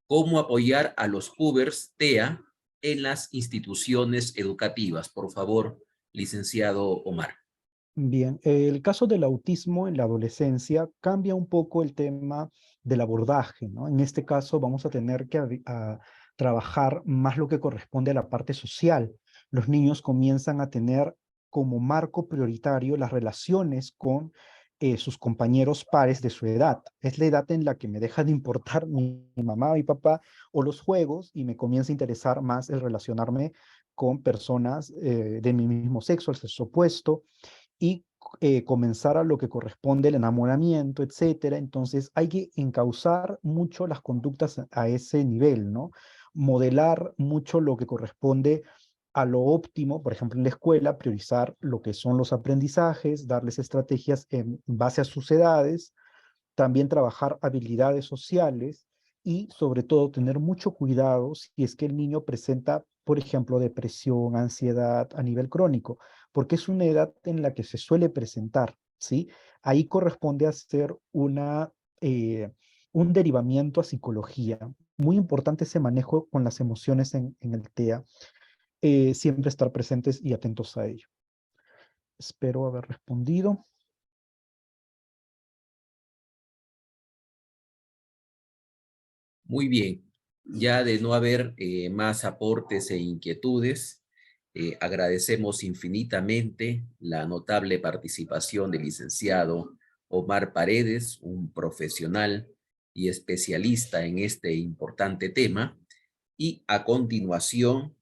A: ¿Cómo apoyar a los pubers TEA en las instituciones educativas? Por favor, licenciado Omar.
G: Bien, el caso del autismo en la adolescencia cambia un poco el tema del abordaje, ¿no? En este caso vamos a tener que trabajar más lo que corresponde a la parte social. Los niños comienzan a tener como marco prioritario las relaciones con sus compañeros pares de su edad. Es la edad en la que me deja de importar mi mamá, mi papá o los juegos y me comienza a interesar más el relacionarme con personas de mi mismo sexo, el sexo opuesto y comenzar a lo que corresponde el enamoramiento, etcétera. Entonces hay que encauzar mucho las conductas a ese nivel, ¿no? Modelar mucho lo que corresponde a lo óptimo, por ejemplo, en la escuela, priorizar lo que son los aprendizajes, darles estrategias en base a sus edades, también trabajar habilidades sociales y sobre todo tener mucho cuidado si es que el niño presenta, por ejemplo, depresión, ansiedad a nivel crónico, porque es una edad en la que se suele presentar, ¿sí? Ahí corresponde hacer un derivamiento a psicología. Muy importante ese manejo con las emociones en el TEA. Siempre estar presentes y atentos a ello. Espero haber respondido.
A: Muy bien. Ya de no haber más aportes e inquietudes, agradecemos infinitamente la notable participación del licenciado Omar Paredes, un profesional y especialista en este importante tema. Y a continuación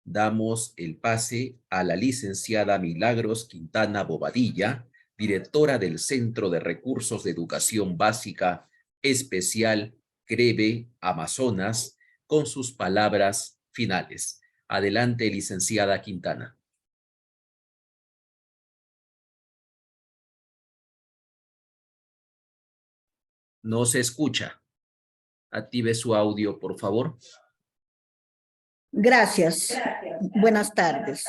A: damos el pase a la licenciada Milagros Quintana Bobadilla, directora del Centro de Recursos de Educación Básica Especial CREBE Amazonas, con sus palabras finales. Adelante, licenciada Quintana. No se escucha. Active su audio, por favor.
K: Gracias. Buenas tardes.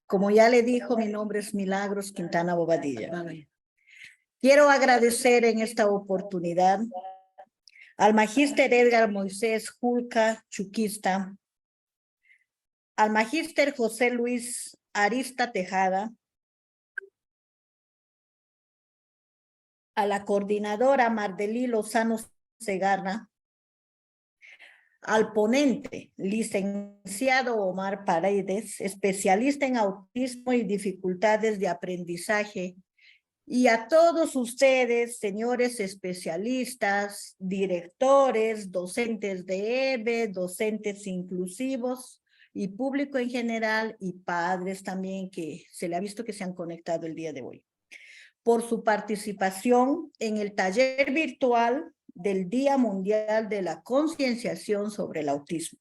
K: Como ya le dijo, mi nombre es Milagros Quintana Bobadilla. Quiero agradecer en esta oportunidad al magíster Edgar Moisés Julca Chuquista, al magíster José Luis Arista Tejada, a la coordinadora Mardelí Lozano Segarra, al ponente, licenciado Omar Paredes, especialista en autismo y dificultades de aprendizaje, y a todos ustedes, señores especialistas, directores, docentes de EBE, docentes inclusivos y público en general y padres también que se le ha visto que se han conectado el día de hoy, por su participación en el taller virtual del Día Mundial de la Concienciación sobre el Autismo.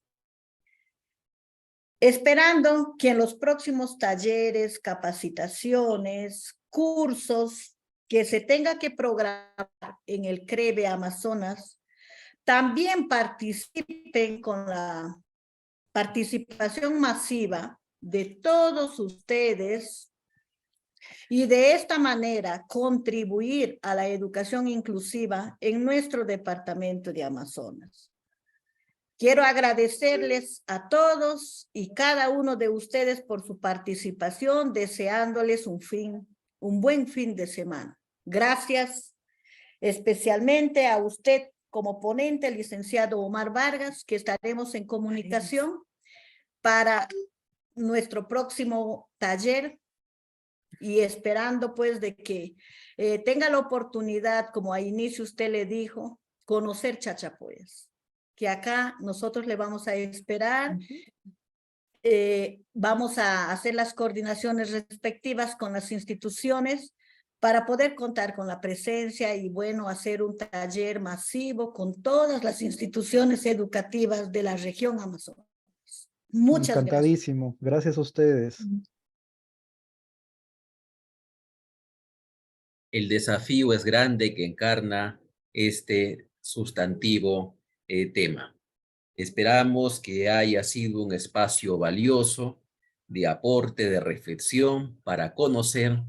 K: Esperando que en los próximos talleres, capacitaciones, cursos que se tenga que programar en el CREVE Amazonas también participen con la participación masiva de todos ustedes y de esta manera contribuir a la educación inclusiva en nuestro departamento de Amazonas. Quiero agradecerles a todos y cada uno de ustedes por su participación, deseándoles un buen fin de semana. Gracias especialmente a usted como ponente, el licenciado Omar Vargas, que estaremos en comunicación para nuestro próximo taller y esperando pues de que tenga la oportunidad, como a inicio usted le dijo, conocer Chachapoyas, que acá nosotros le vamos a esperar. Vamos a hacer las coordinaciones respectivas con las instituciones para poder contar con la presencia y, bueno, hacer un taller masivo con todas las instituciones educativas de la región Amazonas. Muchas gracias.
G: Encantadísimo. Gracias a ustedes.
A: El desafío es grande que encarna este sustantivo tema. Esperamos que haya sido un espacio valioso de aporte, de reflexión para conocer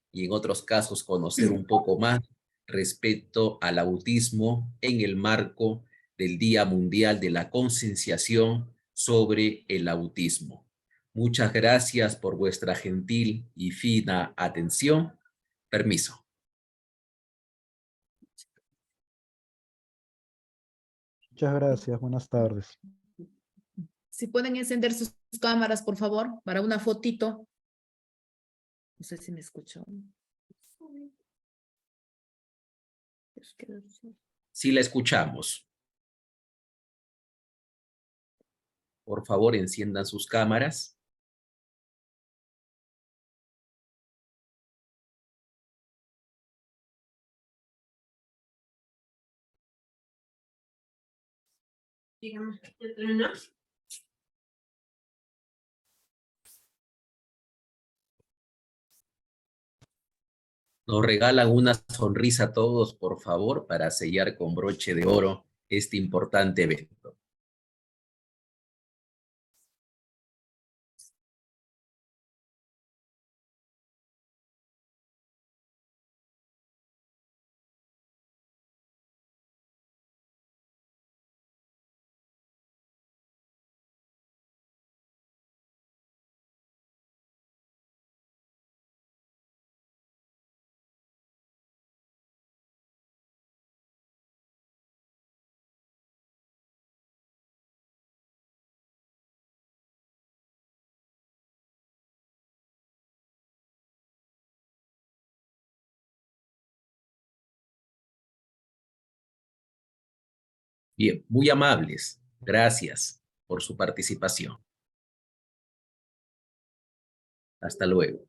A: y en otros casos conocer un poco más respecto al autismo en el marco del Día Mundial de la Concienciación sobre el Autismo. Muchas gracias por vuestra gentil y fina atención. Permiso.
G: Muchas gracias. Buenas tardes.
L: Si pueden encender sus cámaras, por favor, para una fotito. No sé si me escuchó.
A: Sí la escuchamos. Por favor, enciendan sus cámaras.
L: Dígame.
A: Nos regalan una sonrisa a todos, por favor, para sellar con broche de oro este importante evento. Bien, muy amables. Gracias por su participación. Hasta luego.